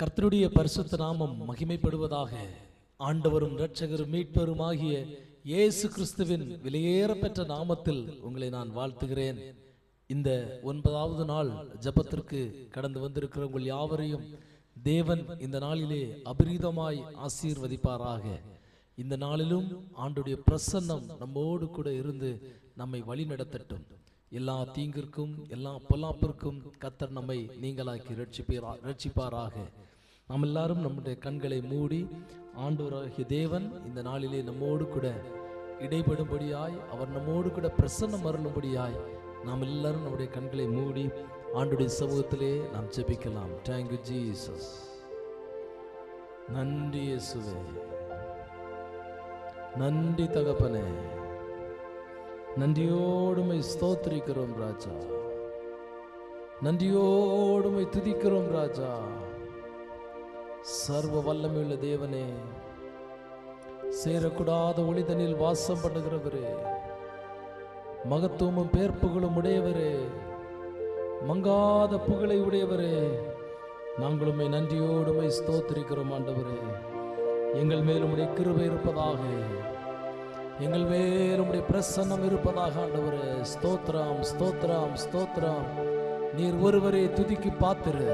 கர்த்தருடைய பரிசுத்த நாமம் மகிமைப்படுவதாக. ஆண்டவரும் இரட்சகரும் மீட்பரும் ஆகிய இயேசு கிறிஸ்துவின் விலையேறப்பெற்ற நாமத்தில் உங்களை நான் வாழ்த்துகிறேன். இந்த 9வது நாள் ஜெபத்திற்கு கடந்து வந்திருக்கிற உங்கள் யாவரையும் தேவன் இந்த நாளிலே அபரிதமாய் ஆசீர்வதிப்பாராக. இந்த நாளிலும் ஆண்டுடைய பிரசன்னம் நம்மோடு கூட இருந்து நம்மை வழி நடத்தட்டும். எல்லா தீங்கிற்கும் எல்லா பொல்லாப்பிற்கும் கர்த்தர் நம்மை நீங்களாக்கி ரட்சிப்பாராக. நாம் எல்லாரும் நம்முடைய கண்களை மூடி ஆண்டவராகிய தேவன் இந்த நாளிலே நம்மோடு கூட இடைபடும்படியாய், அவர் நம்மோடு கூட பிரசன்னம் அருளும்படியாய் நாம் எல்லாரும் நம்முடைய கண்களை மூடி ஆண்டுடைய சமூகத்திலே நாம் ஜெபிக்கலாம். Thank you Jesus. நன்றி இயேசுவே, நன்றி தகப்பனே, நன்றியோடுமை ஸ்தோத்திரிக்கிறோம் ராஜா, நன்றியோடுமை துதிக்கிறோம் ராஜா. சர்வ வல்லமையுள்ள தேவனே, சேரக்கூடாத ஒளிதனில் வாசம் பண்ணுகிறவரே, மகத்துவமும் பேர்ப்புகளும் உடையவரே, மங்காத புகழை உடையவரே, நாங்களுமே நன்றியோடுமை ஸ்தோத்திரிக்கிறோம் ஆண்டவரே. எங்கள் மேல் உம்முடைய கிருபை இருப்பதாக, எங்கள் மேல் உம்முடைய பிரசன்னம் இருப்பதாக ஆண்டவரே. ஸ்தோத்திரம் ஸ்தோத்திரம் ஸ்தோத்திரம். நீர் ஒருவரே துதிக்கு பாத்திரு,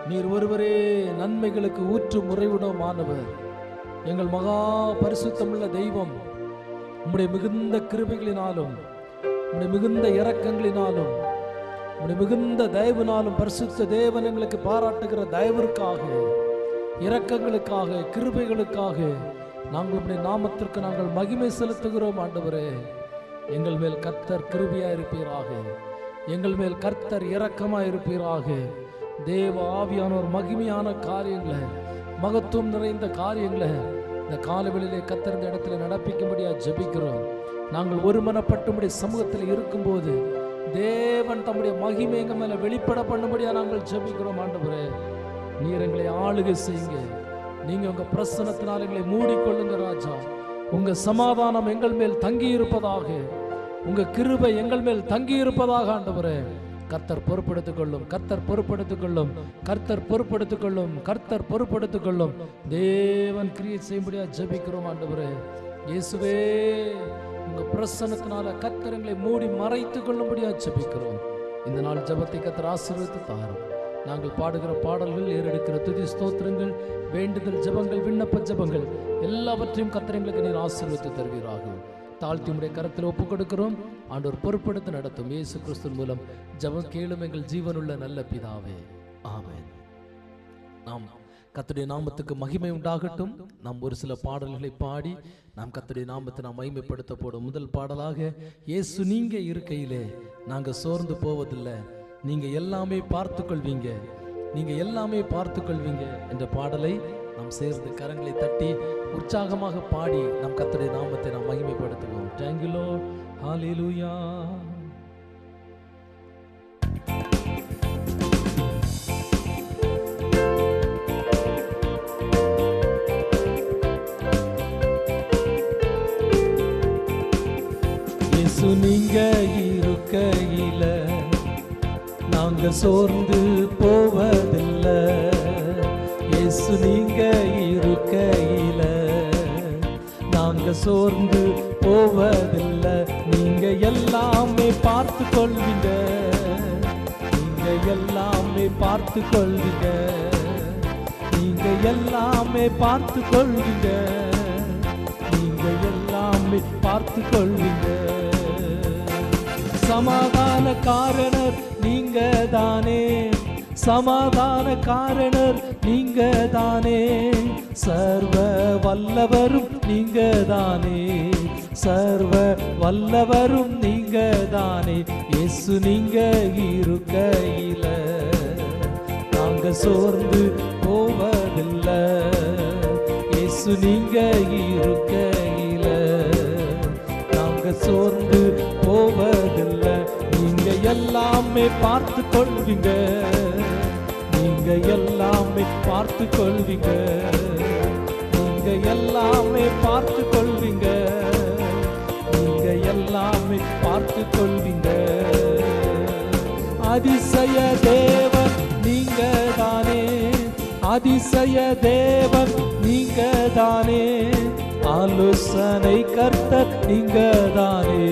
நீர் ஒருவரே நன்மைகளுக்கு ஊற்று முறைவிடமானவர். எங்கள் மகா பரிசுத்தமுள்ள தெய்வம், உம்முடைய மிகுந்த கிருபைகளினாலும் உம்முடைய மிகுந்த இரக்கங்களினாலும் உம்முடைய மிகுந்த தயவினாலும் பரிசுத்த தேவன் எங்களுக்கு பாராட்டுகிற தயவிற்காக, இரக்கங்களுக்காக, கிருபைகளுக்காக நாங்கள் உம்முடைய நாமத்திற்கு நாங்கள் மகிமை செலுத்துகிறோம் ஆண்டவரே. எங்கள் மேல் கர்த்தர் கிருபையா இருப்பீராக, எங்கள் மேல் கர்த்தர் இரக்கமா இருப்பீராக. தேவ ஆவியானோர் மகிமையான காரியங்களை, மகத்துவம் நிறைந்த காரியங்களை இந்த காலவெளியிலே கர்த்தர் இந்த இடத்துல நடப்பிக்கும்படியா ஜெபிக்கிறோம். நாங்கள் ஒருமனப்பட்டு உம்முடைய சமூகத்தில் இருக்கும்போது தேவன் தம்முடைய மகிமை எங்கள் மேல வெளிப்பட பண்ணும்படியா நாங்கள் ஜெபிக்கிறோம் ஆண்டவரே. நீர் எங்களை ஆளுகை செய்யுங்க. நீங்க உங்க பிரசன்னத்தினால் எங்களை மூடிக்கொள்ளுங்க ராஜா. உங்க சமாதானம் எங்கள் மேல் தங்கி இருப்பதாக, உங்க கிருபை எங்கள் மேல் தங்கி இருப்பதாக ஆண்டவரே. கர்த்தர் பொறுப்படுத்திக் கொள்ளும், கர்த்தர் பொறுப்படுத்திக் கொள்ளும், கர்த்தர் பொறுப்படுத்திக் கொள்ளும், கர்த்தர் பொறுப்படுத்திக் கொள்ளும். தேவன் கிரியை செய்யும்படியா ஜெபிக்கிறோம் ஆண்டவரே. இயேசுவே, உங்க பிரசன்னத்தினால கர்த்தர் எங்களை மூடி மறைத்துக் கொள்ளும்படியா ஜெபிக்கிறோம். இந்த நாள் ஜெபத்தை கர்த்தர் ஆசீர்வதித்து தாரும். நாங்கள் பாடுகிற பாடல்கள், ஏறெடுக்கிற துதி ஸ்தோத்திரங்கள், வேண்டுதல் ஜெபங்கள், விண்ணப்ப ஜெபங்கள் எல்லாவற்றையும் கர்த்தர் எங்களுக்கு நீர் ஆசீர்வதித்து தருவீராக. தாழ்த்தி உம்முடைய கரத்தில் ஒப்புக் கொடுக்கிறோம். ஆண்டவர் பொறுப்படுத்தி நடத்தும் இயேசு கிறிஸ்து மூலம் ஜெபம் கேளும் எங்கள் ஜீவனுள்ள நல்ல பிதாவே, ஆமென். நாம் கர்த்தருடைய நாமத்துக்கு மகிமை உண்டாகட்டும். நாம் ஒரு சில பாடல்களை பாடி நாம் கர்த்தருடைய நாமத்தை நாம் மகிமைப்படுத்த போடும். முதல் பாடலாக, இயேசு நீங்க இருக்கையிலே நாங்க சோர்ந்து போவதில்லை, நீங்க எல்லாமே பார்த்து கொள்வீங்க, நீங்க எல்லாமே பார்த்து கொள்வீங்க என்ற பாடலை நாம் சேர்ந்து கரங்களை தட்டி உற்சாகமாக பாடி நம் கர்த்தருடைய நாமத்தை நாம் மகிமைப்படுத்துவோம். Thank you Lord, hallelujah. இயேசு நீங்க இருக்கையில நாங்க சோர்ந்து போவதில்லை, இயேசு நீங்க இருக்கையில நாங்க சோர்ந்து போவதில்லை. நீங்க எல்லாமே பார்த்து கொள்வீங்க, நீங்க எல்லாமே பார்த்து கொள்வீங்க, நீங்க எல்லாமே பார்த்து கொள்வீங்க, நீங்க எல்லாமே பார்த்து கொள்வீங்க. சமாதான காரணர் நீங்க தானே, சமாதான காரணர் நீங்க தானே, சர்வ வல்லவரும் நீங்க தானே, சர்வ வல்லவரும் நீங்க தானே. இயேசு நீங்க இருக்கையில நாங்க சோர்ந்து போவதில்லை, இயேசு நீங்க இருக்கையில நாங்க சோர்ந்து போவதில்லை. நீங்க எல்லாமே பார்த்து கொள்வீங்க, நீங்க எல்லாமே பார்த்து கொள்வீங்க, நீங்க எல்லாமே பார்த்து கொள்வீங்க, நீங்க எல்லாமே பார்த்து கொள்வீங்க. அதிசய தேவன் நீங்க தானே, அதிசய தேவன் நீங்க தானே, ஆலோசனை கர்த்தர் நீங்க தானே,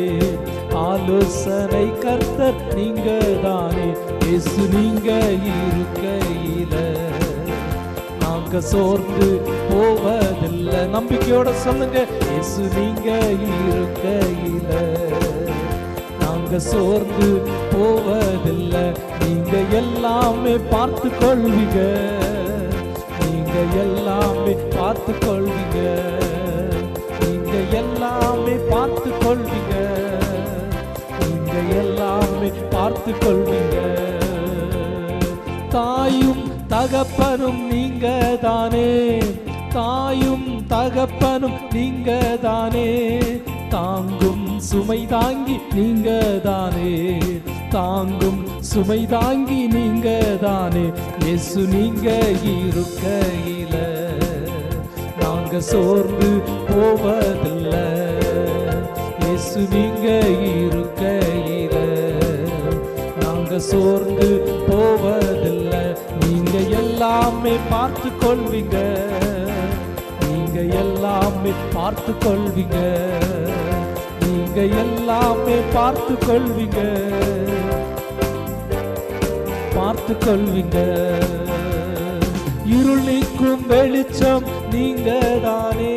ஆலோசனை கர்த்தர் நீங்க தானே. இயேசு நீங்க இருக்கையில நாங்க சோர்ந்து போவதில்லை. நம்பிக்கையோட சொல்லுங்க, இயேசு நீங்க இருக்கையில நாங்க சோர்ந்து போவதில்லை. நீங்க எல்லாமே பார்த்து கொள்வீங்க, நீங்க எல்லாமே பார்த்து கொள்வீங்க, நீங்க எல்லாமே பார்த்து கொள்வீங்க, நீங்க எல்லாமே பார்த்து கொள்வீங்க. தாயும் தகப்பனும் நீங்க தானே, தாயும் தகப்பனும் நீங்க தானே, தாங்கும் சுமை தாங்கி நீங்க தானே, தாங்கும் சுமை தாங்கி நீங்க தானே. இயேசு நீங்க இருக்கையில நாங்க சோர்ந்து போவதில்லை. இயேசு நீங்க இருக்கையில நாங்க சோர்ந்து போவதில்லை. நீங்க எல்லாமே பார்த்து கொள்வீங்க, நீங்க எல்லாமே பார்த்து கொள்வீங்க, நீங்க எல்லாமே பார்த்து கொள்வீங்க, பார்த்து கொள்வீங்க. இருள் நீக்கும் வெளிச்சம் நீங்க தானே,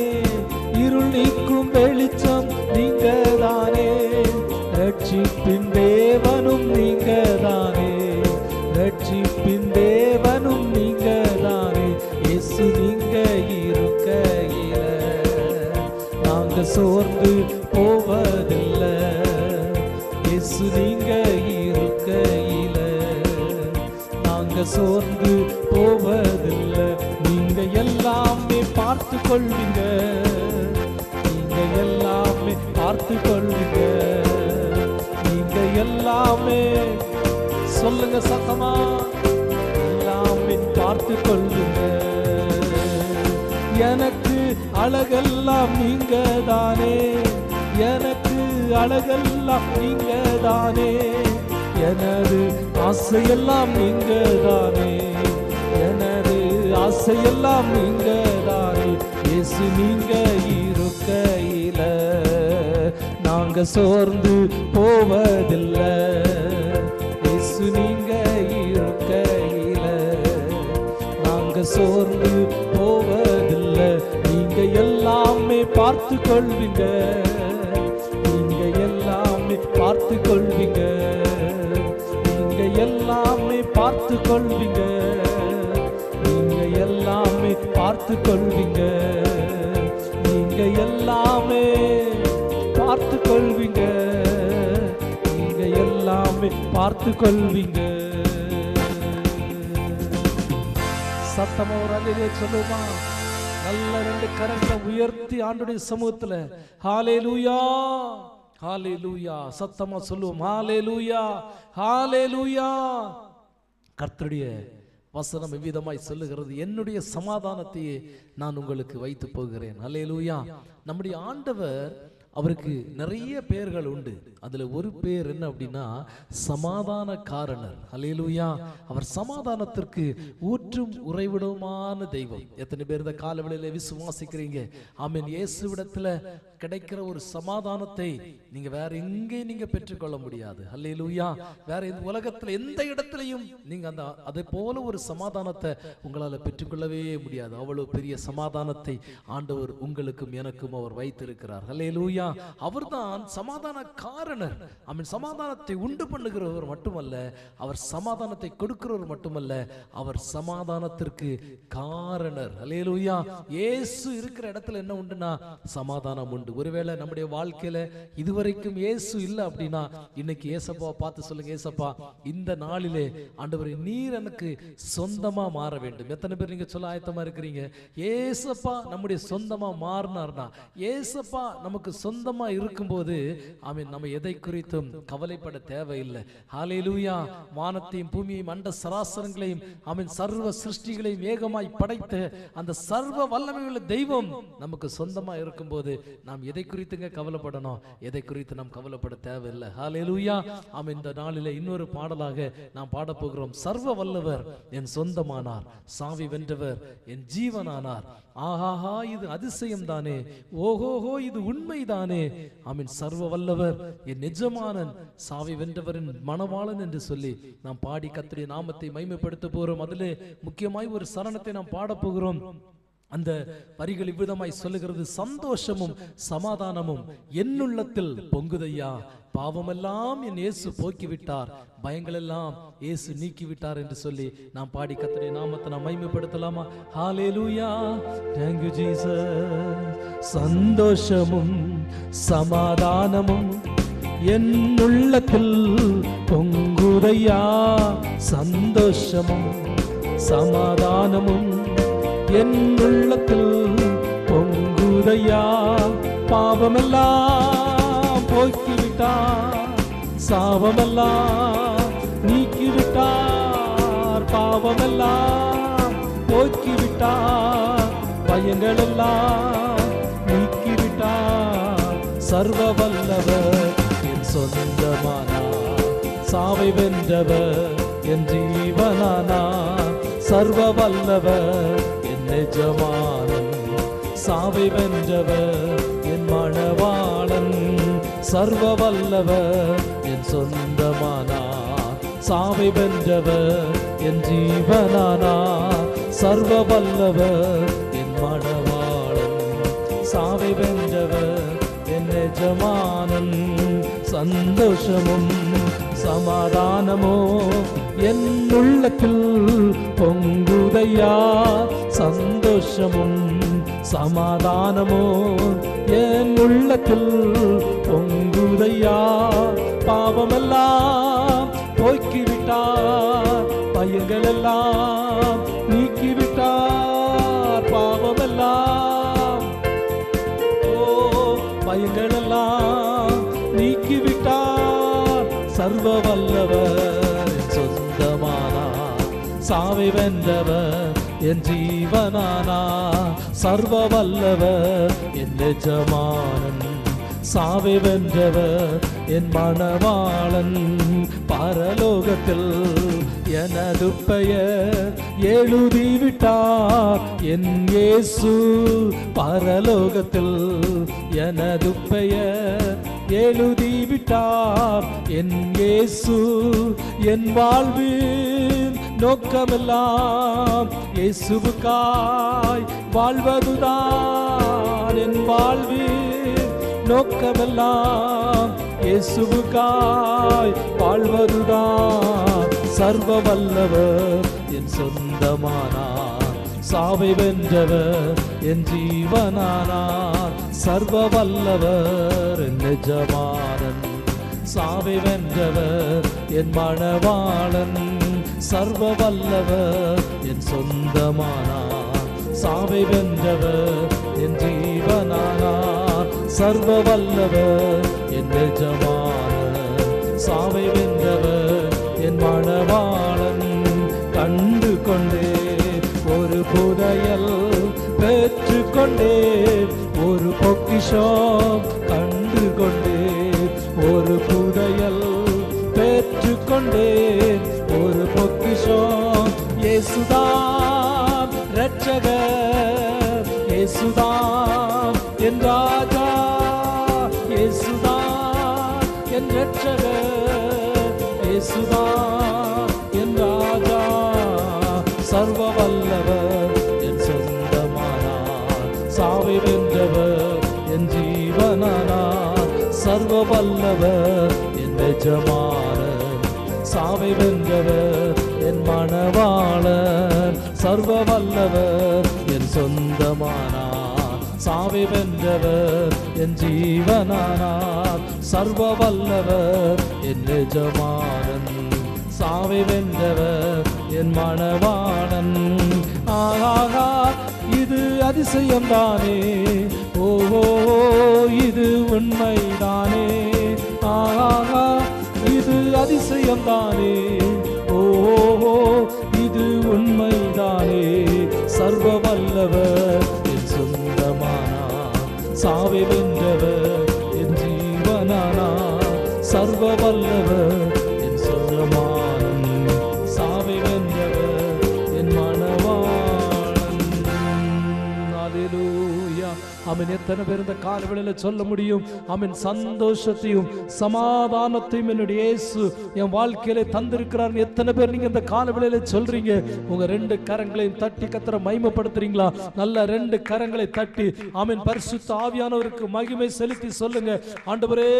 இருள் நீக்கும் வெளிச்சம் நீங்க தானே, ரட்சிப்பின் தேவனும் நீங்க தானே, ரட்சிப்பின் தேவனும் நீங்க தானே. இயேசு நீங்க இருக்கையில நாங்க சோர்ந்து போவதில்லை. இயேசு நீங்க இருக்கையில நாங்க சோர்ந்து போவதில்லை. நீங்க எல்லாமே பார்த்து கொள்வீங்க, நீங்க எல்லாமே பார்த்து கொள்வீங்க, நீங்க எல்லாமே சொல்லுங்க சத்தமா, எல்லாமே பார்த்து கொள்ளுங்க. எனக்கு அழகெல்லாம் நீங்க தானே, எனக்கு அழகெல்லாம் நீங்க தானே, எனது ஆசையெல்லாம் நீங்க தானே, எனது ஆசையெல்லாம் நீங்க தானே. இயேசு நீங்க இருக்கையில நாங்க சோர்ந்து போவதில்லை. இயேசு நீங்க இருக்கையில நாங்க சோர்ந்து போவதில்லை. நீங்க எல்லாமே பார்த்து கொள்வீங்க, நீங்க எல்லாமே பார்த்து கொள்வீங்க, நீங்க எல்லாமே பார்த்து கொள்வீங்க, நீங்க எல்லாமே பார்த்து கொள்வீங்க, நீங்க எல்லாமே பார்த்து கொள்வீங்க, நீங்க எல்லாமே பார்த்து கொள்வீங்க. சத்தமா ஒரு அல்லேலூயா சொல்லுமா? நல்ல ரெண்டு கரங்களை உயர்த்தி ஆண்டுடைய சமூகத்துல ஹல்லேலூயா, ஹல்லேலூயா சத்தமா சொல்லுவோம். ஹல்லேலூயா, ஹல்லேலூயா. கர்த்தருடைய வசனம் எவ்விதமாய் சொல்லுகிறது, என்னுடைய சமாதானத்தையே நான் உங்களுக்கு வைத்து போகிறேன். ஹல்லேலூயா. நம்முடைய ஆண்டவர், அவருக்கு நிறைய பெயர்கள் உண்டு. அதுல ஒரு பெயர் என்ன அப்படின்னா சமாதான காரணர். ஹல்லேலூயா. அவர் சமாதானத்திற்கு ஊற்றும் உறைவிடமான தெய்வம். எத்தனை பேர் இந்த காலவெளியில விசுவாசிக்கிறீங்க? ஆமென். இயேசுவிடத்துல கிடைக்கிற ஒரு சமாதானத்தை நீங்க வேற எங்கே நீங்க பெற்றுக்கொள்ள முடியாது. ஹல்லேலூயா. வேற இந்த உலகத்துல எந்த இடத்துலையும் நீங்க அந்த அதே போல ஒரு சமாதானத்தை உங்களால பெற்றுக்கொள்ளவே முடியாது. அவ்வளவு பெரிய சமாதானத்தை ஆண்டவர் உங்களுக்கும் எனக்கும் அவர் வைத்திருக்கிறார். ஹல்லேலூயா. அவர்தான் சமாதான காரணர். ஆமென். சமாதானத்தை உண்டு பண்ணுகிறவர் மட்டுமல்ல, அவர் சமாதானத்தை கொடுக்கிறவர் மட்டுமல்ல, அவர் சமாதானத்திற்கு காரணர். ஹல்லேலூயா. இயேசு இருக்கிற இடத்துல என்ன உண்டுனா சமாதானம் உண்டு. ஒருவேளை நம்முடைய வாழ்க்கையில இதுவரைக்கும் இயேசு இல்லை அப்படின்னா இன்னைக்கு ஏசப்பாவை பார்த்து சொல்லுங்க, ஏசப்பா இந்த நாளிலே ஆண்டவரே நீர் எனக்கு சொந்தமா மாற வேண்டும். எத்தனை பேர் நீங்க சொல்ல ஆயத்தமா இருக்கிறீங்க? ஏசப்பா நம்முடைய சொந்தமா மாறினார்னா, ஏசப்பா நமக்கு சொந்தமா இருக்கும்போது ஆமென் நம்ம எதை குறித்தும் கவலைப்பட தேவையில்லை. ஹல்லேலூயா. வானத்தையும் பூமியையும் அண்ட சராசரங்களையும் ஆமென் சர்வ சிருஷ்டிகளையும் ஏகமாய் படைத்த அந்த சர்வ வல்லமையுள்ள தெய்வம் நமக்கு சொந்தமா இருக்கும்போது நாம் எதை குறித்துங்க கவலைப்படணும்? எதை குறித்து நாம் கவலைப்பட தேவையில்லை. ஹல்லேலூயா. ஆமென். இந்த நாளிலே இன்னொரு பாடலாக நாம் பாட போகிறோம். சர்வ வல்லவர் என் சொந்தமானார், சாவி வென்றவர் என் ஜீவனானார். ஆஹாஹா, இது அதிசயம் தானே, ஓஹோஹோ இது உண்மைதானே. ஆமீன். சர்வ வல்லவர் என் எஜமானன், சாவி வென்றவரின் மணவாளன் என்று சொல்லி நாம் பாடி கர்த்தருடைய நாமத்தை மகிமைப்படுத்த போகிறோம். அதிலே முக்கியமாய் ஒரு சரணத்தை நாம் பாட போகிறோம். அந்த வரிகள் இவ்விதமாய் சொல்லுகிறது. சந்தோஷமும் சமாதானமும் என்னுள்ளத்தில் பொங்குதையா, பாவமெல்லாம் என் இயேசு போக்கிவிட்டார், பயங்கள் எல்லாம் இயேசு நீக்கிவிட்டார் என்று சொல்லி நாம் பாடி கர்த்தருடைய நாமத்தை நாம் மகிமைப்படுத்தலாமா? ஹல்லேலூயா. Thank you Jesus. சந்தோஷமும் சமாதானமும் என்னுள்ளத்தில் பொங்குதையா, சந்தோஷமும் சமாதானமும் என்னுள்ளத்தில் பொங்குதையா, பாவமெல்லாம் போக்கிவிட்டார், சாபமெல்லாம் நீக்கிவிட்டார், பாவமெல்லாம் போக்கிவிட்டார், பயங்களெல்லாம் நீக்கிவிட்டார். சர்வ வல்லவர் என் சொந்தமானார், சாவை வென்றவர் என் ஜீவனானார். சர்வ வல்லவர் என் எஜமானன், சாவை வென்றவர் என் மணவாளன். சர்வ வல்லவர் என் சொந்தமானார், சாவை வென்றவர் என் ஜீவனானார். சர்வ வல்லவர் என் மணவாளன், சாவை வென்றவர் என் எஜமானன். சந்தோஷமும் சமாதானமோ என் உள்ளத்தில் பொங்குதையா, சந்தோஷமும் சமாதானமோ என் உள்ளத்தில் பொங்குதையா, பாவமெல்லாம் போக்கிவிட்டார், பயங்களெல்லாம் நீக்கிவிட்டார், பாவமெல்லாம் பயங்களெல்லாம் நீக்கிவிட்டார். சர்வ வல்லவர் சொந்தமானார், சாவை வென்றவர் என் ஜீவனானார். சர்வ வல்லவர் என் எஜமானன், சாவை வென்றவர் என் மணவாளன். பரலோகத்தில் எனது பெயர் எழுதிவிட்டார் என் இயேசு, பரலோகத்தில் எனது பெயர் எழுதிவிட்டார் என் இயேசு. என் வாழ்வின் நோக்கமெல்லாம் இயேசுவுக்காய் வாழ்வதுதான், என் வாழ்வின் நோக்கமெல்லாம் இயேசுவுக்காய் வாழ்வதுதான். சர்வ வல்லவர் என் சொந்தமானார், சாவை வென்றவர் என் ஜீவனானார். சர்வ வல்லவர் என் எஜமானன், சாவை வென்றவர் என் மணவாளன். சர்வ வல்லவர் என் சொந்தமானார், சாவை வென்றவர் என் ஜீவனானார். சர்வ வல்லவர் என் எஜமானன், சாவை வென்றவர் என் மணவாளன். கண்டு கொண்டே ஒரு புதையல் பெற்று கொண்டே, ஒரு பொக்கிஷம் கண்டு கொண்டே, ஒரு புதையல் பெற்று கொண்டே, ஒரு பொக்கிஷம். இயேசுதான் இரட்சகர், இயேசுதான் என் ராஜா, இயேசுதான் என் இரட்சகர், இயேசுதான் என் ராஜா. சர்வ வல்லவர் என் சொந்தமானார், சாவை வென்றவர் என் ஜீவனானார். சர்வ வல்லவர் என் எஜமானன், சாவை வென்றவர் என் மணவாளன். சர்வ வல்லவர் என் சொந்தமானார், சாவை வென்றவர் என் ஜீவனானார். சர்வ வல்லவர் என் எஜமானன், சாவை வென்றவர் என் மணவாளன். ஆஹா, இது அதிசயம் தானே, ஓஹோ இது உண்மைதானே, ஆஹா இது அதிசயம்தானே, ஓ இது உண்மைதானே. சர்வ வல்லவர் என் சொந்தமானா, சாவை வென்றவர் என் ஜீவனானா. சர்வ வல்லவர் என் சொந்தமானன், சாவை வென்றவர் என் மணவாளன். அல்லேலூயா. ஆமென். எத்தனை பேர் இந்த காலவேளையில சொல்ல முடியும், ஆமென், சந்தோஷத்தையும் சமாதானத்தையும் என்னுடைய இயேசு என் வாழ்க்கையில தந்திருக்கிறார்? எத்தனை பேர் நீங்க இந்த காலவேளையில சொல்றீங்க? உங்க ரெண்டு கரங்களையும் தட்டி கர்த்தரை மகிமைப்படுத்துறீங்களா? நல்ல ரெண்டு கரங்களை தட்டி ஆமென், பரிசுத்த ஆவியானவருக்கு மகிமை செலுத்தி சொல்லுங்க, ஆண்டவரே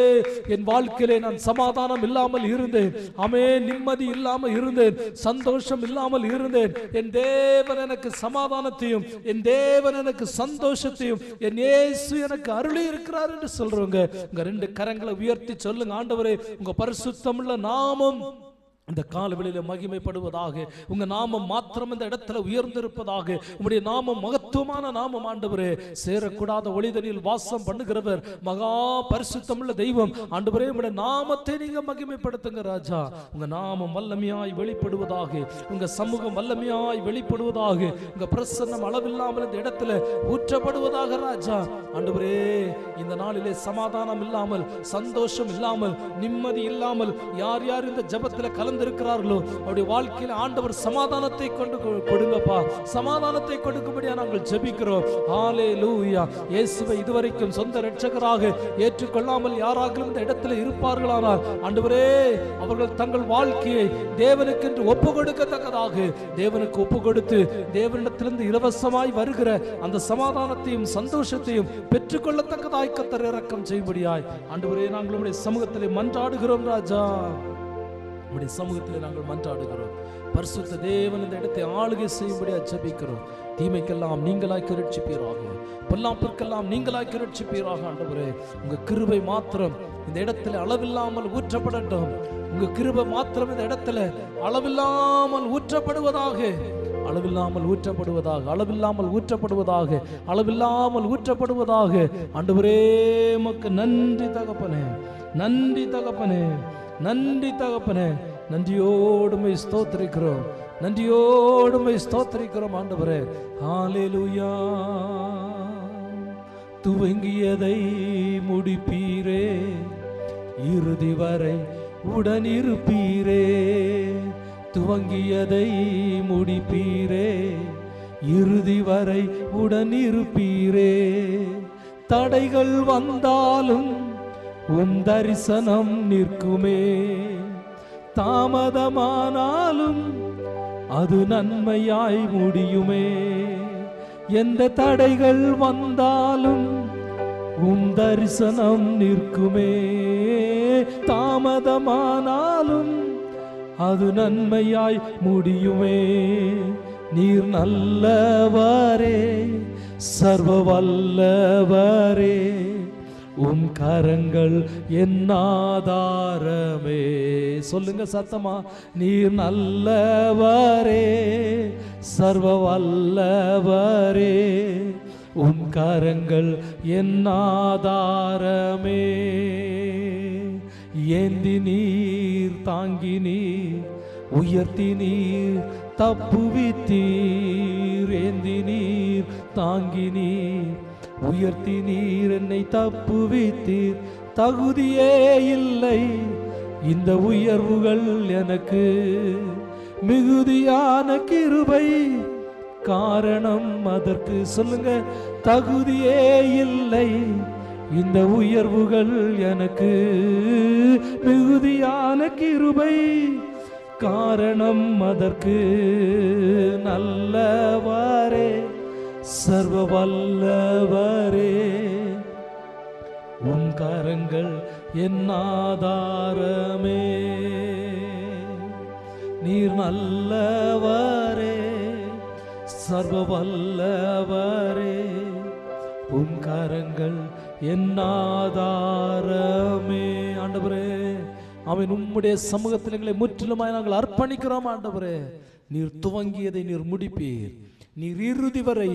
என் வாழ்க்கையிலே நான் சமாதானம் இல்லாமல் இருந்தேன், ஆமென், நிம்மதி இல்லாமல் இருந்தேன், சந்தோஷம் இல்லாமல் இருந்தேன். என் தேவன் எனக்கு சமாதானத்தையும் என் தேவன் எனக்கு சந்தோஷத்தையும் என் இயேசு எனக்கு அருளி இருக்கிறார் என்று சொல்றவங்க உங்க ரெண்டு கரங்களை உயர்த்தி சொல்லுங்க, ஆண்டவரே உங்க பரிசுத்தமுள்ள நாமம் இந்த காலவெளியில மகிமைப்படுவதாக, உங்க நாமம் மாத்திரம் இந்த இடத்துல உயர்ந்திருப்பதாக. உங்களுடைய நாமம் மகத்துவமான நாமம் ஆண்டவரே. சேரக்கூடாத ஒளிதனில் வாசம் பண்ணுகிறவர், மகா பரிசுத்தமுள்ள தெய்வம் ஆண்டவரே. உங்களுடைய நாமத்தை நீங்க மகிமைப்படுத்துங்க ராஜா. உங்க நாமம் வல்லமையாய் வெளிப்படுவதாக, உங்க சமூகம் வல்லமையாய் வெளிப்படுவதாக, உங்க பிரசன்னம் அளவில்லாமல் இந்த இடத்துல ஊற்றப்படுவதாக ராஜா. ஆண்டவரே இந்த நாளிலே சமாதானம் இல்லாமல், சந்தோஷம் இல்லாமல், நிம்மதி இல்லாமல் யார் யார் இந்த ஜெபத்தில் கலந்து இருக்கிறார்களோ அவருடைய வாழ்க்கையில் ஆண்டவர் சமாதானத்தை கொண்டு கொடுங்கப்பா. சமாதானத்தை கொடுக்கும்படியா நாங்கள் ஜெபிக்கிறோம். ஹல்லேலூயா. இயேசுவை இதுவரைக்கும் சொந்த இரட்சகராக ஏற்றுக்கொள்ளாமல் யாராக இந்த இடத்துல இருப்பார்களானால் ஆண்டவரே அவர்கள் தங்கள் வாழ்க்கையை தேவனுக்கென்று ஒப்பு கொடுக்கத்தக்கதாக தேவனுக்கு ஒப்பு கொடுத்து தேவனிடத்திலிருந்து இலவசமாய் வருகிற அந்த சமாதானத்தையும் சந்தோஷத்தையும் பெற்றுக்கொள்ளத்தக்கதாய் கர்த்தர் இரக்கம் செய்யும்படியாய் ஆண்டவரே நாங்கள் உம்முடைய சமூகத்திலே மன்றாடுகிறோம் ராஜா. உம்முடைய சமூகத்திலே நாங்கள் மன்றாடுகிறோம். பரிசுத்த தேவன் இந்த இடத்தை ஆளுகை செய்யும்படியா ஜெபிக்கிறோம். தீமைக்கெல்லாம் நீங்களாய் ரட்சிப்பீராக, பொல்லாப்பிற்கெல்லாம் நீங்களாய் ரட்சிப்பீராக. ஆண்டவரே உங்க கிருபை மாத்திரம் இந்த இடத்துல அளவில்லாமல் ஊற்றப்படட்டும். உங்க கிருபை மாத்திரம் இந்த இடத்துல அளவில்லாமல் ஊற்றப்படுவதாக, அளவில்லாமல் ஊற்றப்படுவதாக, அளவில்லாமல் ஊற்றப்படுவதாக, அளவில்லாமல் ஊற்றப்படுவதாக. ஆண்டவரே உமக்கு நன்றி தகப்பனே, நன்றி தகப்பனே, நன்றி தகப்பனே. நன்றியோடுமை ஸ்தோத்திரிக்கிறோம், நன்றியோடுமை ஸ்தோத்திரிக்கிறோம் ஆண்டவரே. ஹல்லேலூயா. துவங்கியதை முடிப்பீரே, இறுதி வரை உடனிருப்பீரே. துவங்கியதை முடிப்பீரே, இறுதி வரை உடனிருப்பீரே. தடைகள் வந்தாலும் உம் தரிசனம் நிற்குமே, தாமதமானாலும் அது நன்மையாய் முடியுமே. எந்த தடைகள் வந்தாலும் உம் தரிசனம் நிற்குமே, தாமதமானாலும் அது நன்மையாய் முடியுமே. நீர் நல்லவரே, சர்வ வல்லவரே, உம் கரங்கள் என் ஆதாரமே. சொல்லுங்க சத்தமா, நீர் நல்லவரே, சர்வ வல்லவரே, உம் கரங்கள் என் ஆதாரமே. ஏந்தி நீர் தாங்கி நீர் உயர்த்தி நீர் தப்புவித்தீர். ஏந்தி நீர் தாங்கி நீர் உயர்த்தி நீர் என்னை தப்புவித்தீர். தகுதியே இல்லை இந்த உயர்வுகள் எனக்கு, மிகுதியான கிருபை காரணம் அதற்கு. சொல்லுங்க, தகுதியே இல்லை இந்த உயர்வுகள் எனக்கு, மிகுதியான கிருபை காரணம் அதற்கு. நல்லவரே, சர்வ வல்லவரே, உம் கரங்கள் என் ஆதாரமே. நீர் நல்லவரே, சர்வ வல்லவரே, உம் கரங்கள் என் ஆதாரமே. ஆண்டவரே அவன் உம்முடைய சமூகத்தில் எங்களை முற்றிலுமாய் நாங்கள் அர்ப்பணிக்கிறோம். ஆண்டவரே நீர் துவங்கியதை நீர் முடிப்பீர், நீர் இறுதி வரை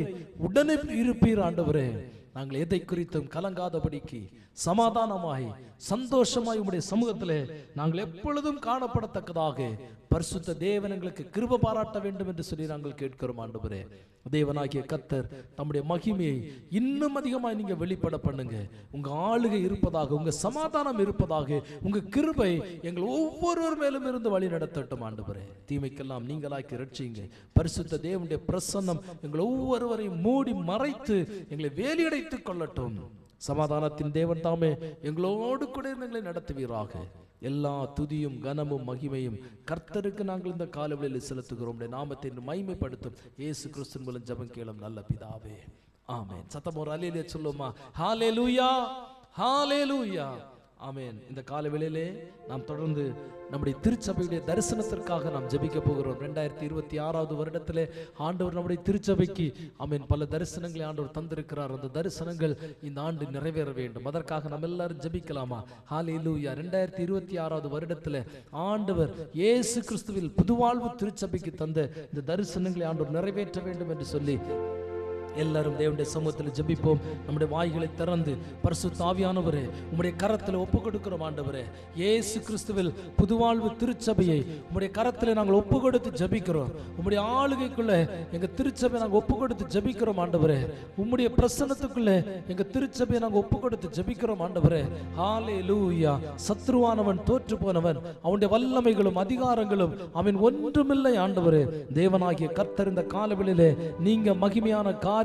உடனே இருப்பீர். ஆண்டவரே நாங்கள் எதை குறித்தும் கலங்காதபடிக்கு சமாதானமாய் சந்தோஷமாய் உம்முடைய சமூகத்திலே நாங்கள் எப்பொழுதும் காணப்படத்தக்கதாக பரிசுத்த தேவன் எங்களுக்கு கிருபை பாராட்ட வேண்டும் என்று சொல்லி நாங்கள் கேட்கிறோம் ஆண்டவரே. தேவனாகிய கர்த்தர் தம்முடைய மகிமையை இன்னும் அதிகமாய் நீங்க வெளிப்பட பண்ணுங்க. உங்க ஆளுகை இருப்பதாக, உங்க சமாதானம் இருப்பதாக, உங்க கிருபை எங்கள் ஒவ்வொருவர் மேலும் இருந்து வழி நடத்தட்டும் ஆண்டவரே. தீமைக்கெல்லாம் நீங்களாக்கி ரட்சிங்க. பரிசுத்த தேவனுடைய பிரசன்னம் எங்கள் ஒவ்வொருவரையும் மூடி மறைத்து எங்களை வேலியடைத்துக் கொள்ளட்டும். சமாதானத்தின் தேவன் தாமே எங்களோடு கூட எங்களை நடத்துவீராக. எல்லா துதியும் கனமும் மகிமையும் கர்த்தருக்கு நாங்கள் இந்த காலவெளியில் செலுத்துகிறோம். நாமத்தை மகிமைப்படுத்தும் இயேசு கிறிஸ்துவின் மூலம் ஜெபம் கேளும் நல்ல பிதாவே, ஆமென். சத்தம் ஒரு அல்லேலூயா சொல்லுமா? ஹல்லேலூயா, ஹல்லேலூயா, ஆமென். இந்த காலவெளியிலே நாம் தொடர்ந்து நம்முடைய திருச்சபையுடைய தரிசனத்திற்காக நாம் ஜெபிக்க போகிறோம். 2026வது வருடத்திலே ஆண்டவர் நம்முடைய திருச்சபைக்கு ஆமென் பல தரிசனங்களை ஆண்டவர் தந்திருக்கிறார். அந்த தரிசனங்கள் இந்த ஆண்டு நிறைவேற வேண்டும். அதற்காக நம்ம எல்லாரும் ஜெபிக்கலாமா? ஹல்லேலூயா. 2026வது வருடத்திலே ஆண்டவர் இயேசு கிறிஸ்துவில் புதுவாழ்வு திருச்சபைக்கு தந்த இந்த தரிசனங்களை ஆண்டவர் நிறைவேற்ற வேண்டும் என்று சொல்லி எல்லாரும் தேவனுடைய சமூகத்தில் ஜெபிப்போம். நம்முடைய வாய்களை திறந்து பரிசுத்த ஆவியானவரே உம்முடைய கரத்தில் ஒப்பு கொடுக்கிறோம் ஆண்டவரே. இயேசு கிறிஸ்துவில் புதுவாழ்வு திருச்சபையை உம்முடைய கரத்தில் நாங்கள் ஒப்பு கொடுத்து ஜெபிக்கிறோம். உம்முடைய ஆளுகைக்குள்ள எங்க திருச்சபையை நாங்கள் ஒப்பு கொடுத்து ஜெபிக்கிறோம் ஆண்டவரே. உம்முடைய பிரசன்னத்துக்குள்ள எங்க திருச்சபையை நாங்கள் ஒப்பு கொடுத்து ஜெபிக்கிறோம் ஆண்டவரே. ஹல்லேலூயா. சத்ருவானவன் தோற்று போனவன், அவனுடைய வல்லமைகளும் அதிகாரங்களும் அவன் ஒன்றுமில்லை ஆண்டவரே. தேவனாகிய கர்த்தர் இந்த காலவெளியிலே நீங்க மகிமையான காரியங்களை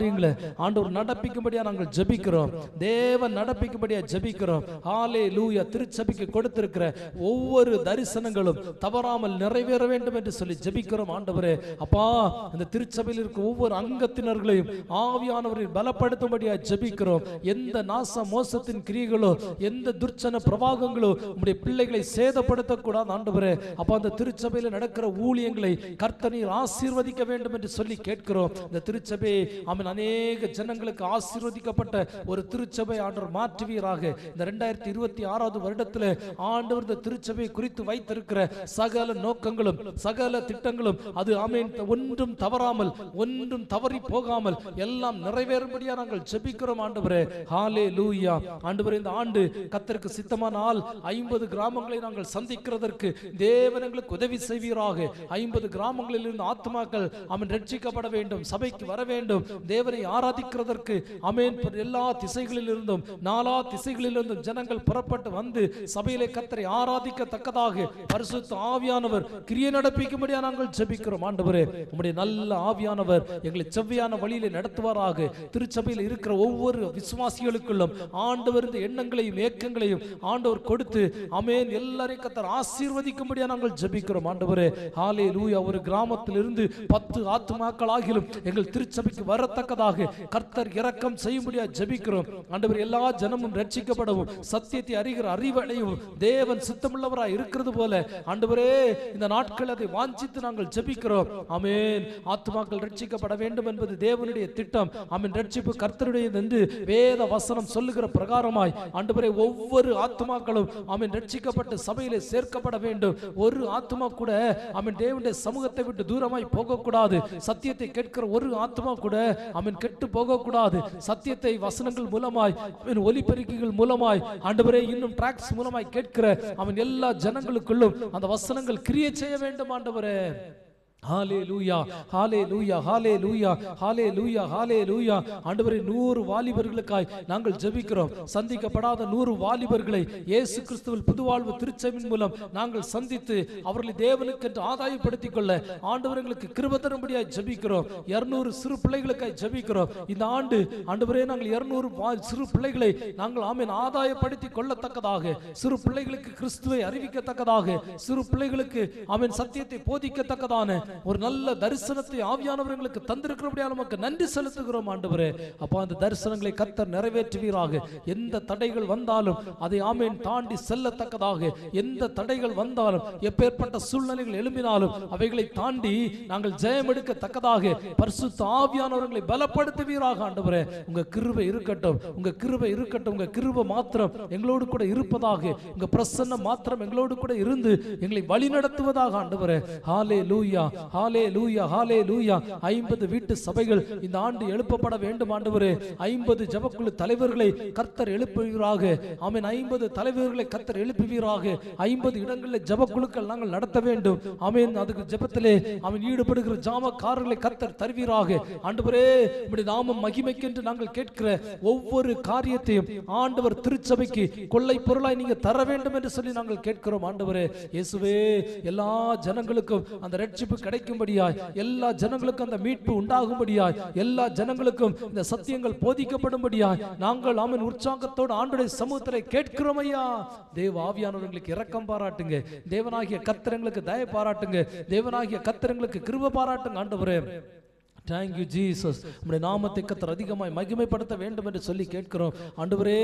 ஆண்டவர் நடப்பிக்கும்படியா நாங்கள் ஜெபிக்கிறோம். தேவன் நடப்பிக்கும்படியா ஜெபிக்கிறோம். ஹல்லேலூயா. திருச்சபைக்கு கொடுத்திருக்கிற ஒவ்வொரு தரிசனங்களும் தவறாமல் நிறைவேற வேண்டும் என்று சொல்லி ஜெபிக்கிறோம் ஆண்டவரே. அப்பா, இந்த திருச்சபையில் இருக்க ஒவ்வொரு அங்கத்தினர்களையும் ஆவியானவரை பலப்படுத்தும்படியா ஜெபிக்கிறோம். எந்த நாச மோசத்தின் கிரியைகளோ எந்த துர்ச்சன பிரவாகங்களோ உம்முடைய பிள்ளைகளை சேதப்படுத்தக்கூடாது ஆண்டவரே. அப்பா, அந்த திருச்சபையில் நடக்கிற ஊழியங்களை கர்த்தர் நீர் ஆசீர்வதிக்க வேண்டும் என்று சொல்லி கேட்கிறோம். இந்த திருச்சபையை ஆமென் அநேக ஜனங்களுக்கு ஆசீர்வதிக்கப்பட்ட ஒரு திருச்சபை ஆண்டவர் மாற்றுவீராக. இந்த 2026வது வருடத்தில் ஆண்டவர் இந்த திருச்சபை குறித்து வைத்திருக்கிற சகல நோக்கங்களும் சகல திட்டங்களும் அது ஆமென் ஒன்றும் தவறாமல் ஒன்றும் தவறி போகாமல் எல்லாம் நிறைவேறும்படியா நாங்கள் ஜெபிக்கிறோம் ஆண்டவரே. ஹல்லேலூயா. ஆண்டவரே, இந்த ஆண்டு கர்த்தருக்கு சித்தமானால் 50 கிராமங்களை நாங்கள் சந்திக்கிறதற்கு தேவன் எங்களுக்கு உதவி செய்வீராக. 50 கிராமங்களில் இருந்து ஆத்துமாக்கள் ஆமென் ரட்சிக்கப்பட வேண்டும், சபைக்கு வர வேண்டும், தேவனை ஆராதிக்கிறதற்கு ஆமென் எல்லா திசைகளில் இருந்தும் நாலா திசைகளில் இருந்தும் ஜனங்கள் புறப்பட்டு வந்து சபையிலே கர்த்தரை ஆராதிக்கத்தக்கதாக பரிசுத்த ஆவியானவர் கிரியை நடப்பிக்கும்படியா நாங்கள் ஜெபிக்கிறோம் ஆண்டவரே. உம்முடைய நல்ல ஆவியானவர் எங்களை செவ்வையான வழியிலே நடத்துவாராக. திருச்சபையில் இருக்கிற ஒவ்வொரு விசுவாசிகளுக்குள்ளும் ஆண்டவர் இந்த எண்ணங்களையும் ஏக்கங்களையும் ஆண்டவர் கொடுத்து ஆமென் எல்லாரையும் கர்த்தர் ஆசீர்வதிக்கும்படியா நாங்கள் ஜெபிக்கிறோம் ஆண்டவரே. ஹல்லேலூயா. ஒரு கிராமத்தில் இருந்து 10 ஆத்துமாக்கள் ஆகிலும் எங்கள் திருச்சபைக்கு வரத்தக்கதாக கர்த்தர் இரக்கம் செய்யும்படியா ஜெபிக்கிறோம் ஆண்டவர். எல்லா ஜனமும் ரட்சிக்கப்படவும் சத்தியத்தை அறிகிற அறிவடையும் தேவன் சித்தமுள்ளவராய் இருக்கிறது போல ஆண்டவரே இந்த நாட்கள் அதை வாஞ்சித்து நாங்கள் ஜெபிக்கிறோம். ஆமென். ஆத்துமாக்கள் ரட்சிக்கப்பட வேண்டும் என்பது தேவனுடைய திட்டம். ஆமென். ரட்சிப்பு கர்த்தருடையது என்று வேத வசனம் சொல்லுகிற பிரகாரமாய் ஆண்டவரே ஒவ்வொரு ஆத்துமாக்களும் ஆமென் ரட்சிக்கப்பட்டு சபையிலே சேர்க்கப்பட வேண்டும். ஒரு ஆத்துமா கூட ஆமென் தேவனுடைய சமூகத்தை விட்டு தூரமாய் போகக்கூடாது. சத்தியத்தை கேட்கிற ஒரு ஆத்துமா கூட ஆமென் கெட்டு போகக்கூடாது. சத்தியத்தை வசனங்கள் மூலமாய் ஆமென் ஒலிபெருக்கிகள் மூலமாய் ஆண்டவரே இன்னும் டிராக்ஸ் மூலமாய் கேட்கிற ஆமென் எல்லா ஜனங்களுக்குள்ளும் அந்த வசனங்கள் கிரியை செய்ய வேண்டும் ஆண்டவரே. ஹல்லேலூயா, ஹல்லேலூயா, ஹல்லேலூயா, ஹல்லேலூயா, ஹல்லேலூயா. ஆண்டவரே 100 வாலிபர்களுக்காய் நாங்கள் ஜெபிக்கிறோம். சந்திக்கப்படாத 100 வாலிபர்களை இயேசு கிறிஸ்துவில் புதுவாழ்வு திருச்சபையின் மூலம் நாங்கள் சந்தித்து அவர்களை தேவனுக்கு என்று ஆதாயப்படுத்திக் கொள்ள ஆண்டவர் எங்களுக்கு கிருபை தரும்படியாய் ஜெபிக்கிறோம். 200 சிறு பிள்ளைகளுக்காய் ஜெபிக்கிறோம். இந்த ஆண்டு ஆண்டவரே நாங்கள் 200 சிறு பிள்ளைகளை நாங்கள் ஆமென் ஆதாயப்படுத்திக் கொள்ளத்தக்கதாக, சிறு பிள்ளைகளுக்கு கிறிஸ்துவை அறிவிக்கத்தக்கதாக, சிறு பிள்ளைகளுக்கு ஆமென் சத்தியத்தை போதிக்கத்தக்கதான ஒரு நல்ல தரிசனத்தை ஆவியானவர்களுக்கு தந்திருக்கிறபடியால் நமக்கு நன்றி செலுத்துகிறோம் ஆண்டவரே. அப்பா, அந்த தரிசனங்களை கர்த்தர் நிறைவேற்றுவீராக. எந்த தடைகள் வந்தாலும் அதை ஆமென் தாண்டி செல்லத்தக்கதாக, எந்த தடைகள் வந்தாலும் எப்பேற்பட்ட சூழ்நிலைகள் எழும்பினாலும் அவைகளை தாண்டி நாங்கள் ஜெயம் எடுக்கத்தக்கதாக பரிசுத்த ஆவியானவர்களை பலப்படுத்துவீராக ஆண்டவரே. உங்க கிருபை இருக்கட்டும், உங்க கிருபை இருக்கட்டும். உங்க கிருபை மாத்திரம் எங்களோடு கூட இருப்பதாக, உங்க பிரசன்னம் மாத்திரம் எங்களோடு கூட இருந்து எங்களை வழி நடத்துவதாக ஆண்டவரே. ஹல்லேலூயா. ஹalleluya ஹalleluya 50 வீட்டு சபைகள் இந்த ஆண்டு எழுப்பப்பட வேண்டும் ஆண்டவரே. 50 ஜெபக்குழு தலைவர்களை கர்த்தர் எழுப்புவீராக. ஆமென். 50 தலைவர்களை கர்த்தர் எழுப்புவீராக. 50 இடங்களில் ஜெபக்குழுக்கள் நாங்கள் நடத்த வேண்டும். ஆமென். அதுக்கு ஜெபத்திலே அவன் ஈடுபடுகிற ஜாமக்காரர்களை கர்த்தர் தருவீராக. ஆண்டவரே, உம்முடைய நாமம் மகிமைக்கென்று நாங்கள் கேட்கிற ஒவ்வொரு காரியத்தையும் ஆண்டவர் திருச்சபைக்கு கொள்ளை பொருளாய் நீங்க தர வேண்டும் என்று சொல்லி நாங்கள் கேட்கிறோம் ஆண்டவரே. இயேசுவே, எல்லா ஜனங்களுக்கும் அந்த ரட்சிப்பு கிடைக்கும்படியாய், எல்லா ஜனங்களுக்கும் அந்த மீட்பு உண்டாகும்படியாய், எல்லா ஜனங்களுக்கும் இந்த சத்தியங்கள் போதிக்கப்படும்படியாய் நாங்கள் ஆமென் உற்சாகத்தோடு ஆண்டவருடைய சமூகத்திலே கேட்கிறோம் ஐயா. தேவ ஆவியானவர்களுக்கு இரக்கம் பாராட்டுங்க. தேவனாகிய கர்த்தர் எங்களுக்கு தயை பாராட்டுங்க. தேவனாகிய கர்த்தர் எங்களுக்கு கிருபை பாராட்டுங்க ஆண்டவரே. Thank you Jesus. உம்முடைய நாமத்தை கர்த்தர் அதிகமாய் மகிமைப்படுத்த வேண்டும் என்று சொல்லி கேட்கிறோம் ஆண்டவரே.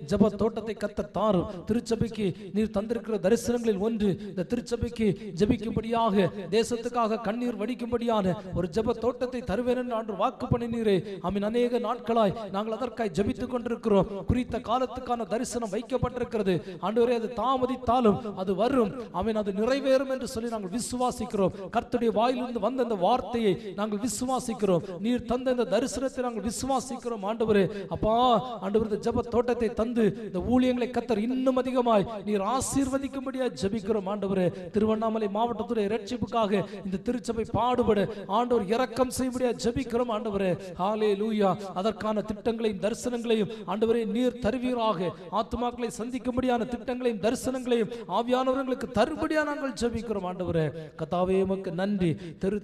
ஜெப தோட்டத்தை கர்த்தர் தாரும். திருச்சபைக்கு நீர் தந்திருக்கிற தரிசனங்களில் ஒன்று இந்த திருச்சபைக்கு ஜெபிக்கும்படியாக, தேசத்துக்காக கண்ணீர் வடிக்கும்படியான ஒரு ஜெப தோட்டத்தை தருவேன் என்று ஆண்டு வாக்கு பண்ணினீரே. ஆமென். அநேக நாட்களாய் நாங்கள் அதற்காய் ஜெபித்துக் கொண்டிருக்கிறோம். குறித்த காலத்துக்கான தரிசனம் வைக்கப்பட்டிருக்கிறது ஆண்டவரே. அது தாமதித்தாலும் அது வரும். ஆமென். அது நிறைவேறும் என்று சொல்லி நாங்கள் விசுவாசிக்கிறோம். கர்த்தருடைய வாயிலிருந்து வந்த அந்த வார்த்தையை நாங்கள் விசுவாசிக்கிறோம். நீர் தந்த இந்த தரிசனத்தை நாங்கள் விசுவாசிக்கிறோம் ஆண்டவரே. அப்பா ஆண்டவரே, இந்த ஜெப தோட்டத்தை தந்து இந்த ஊழியங்களை கர்த்தர் இன்னும் அதிகமாய் நீர் ஆசீர்வதிக்கும்படியாய் ஜெபிக்கிறோம் ஆண்டவரே. திருவண்ணாமலை மாவட்டத்துடைய இரட்சிப்புக்காக இந்த திருச்சபை பாடுபட ஆண்டவர் இரக்கம் செய்யும்படியாய் ஜெபிக்கிறோம் ஆண்டவரே. ஹalleluya. அதற்கான திட்டங்களையும் தரிசனங்களையும் ஆண்டவரே நீர் தருவீராக. ஆத்துமாக்களை சந்திக்கும்படியான திட்டங்களையும் தரிசனங்களையும் ஆவியானவர்களுக்கு தரும்படியா நாங்கள் ஜெபிக்கிறோம் ஆண்டவரே. கர்த்தாவே, உமக்கு நன்றி.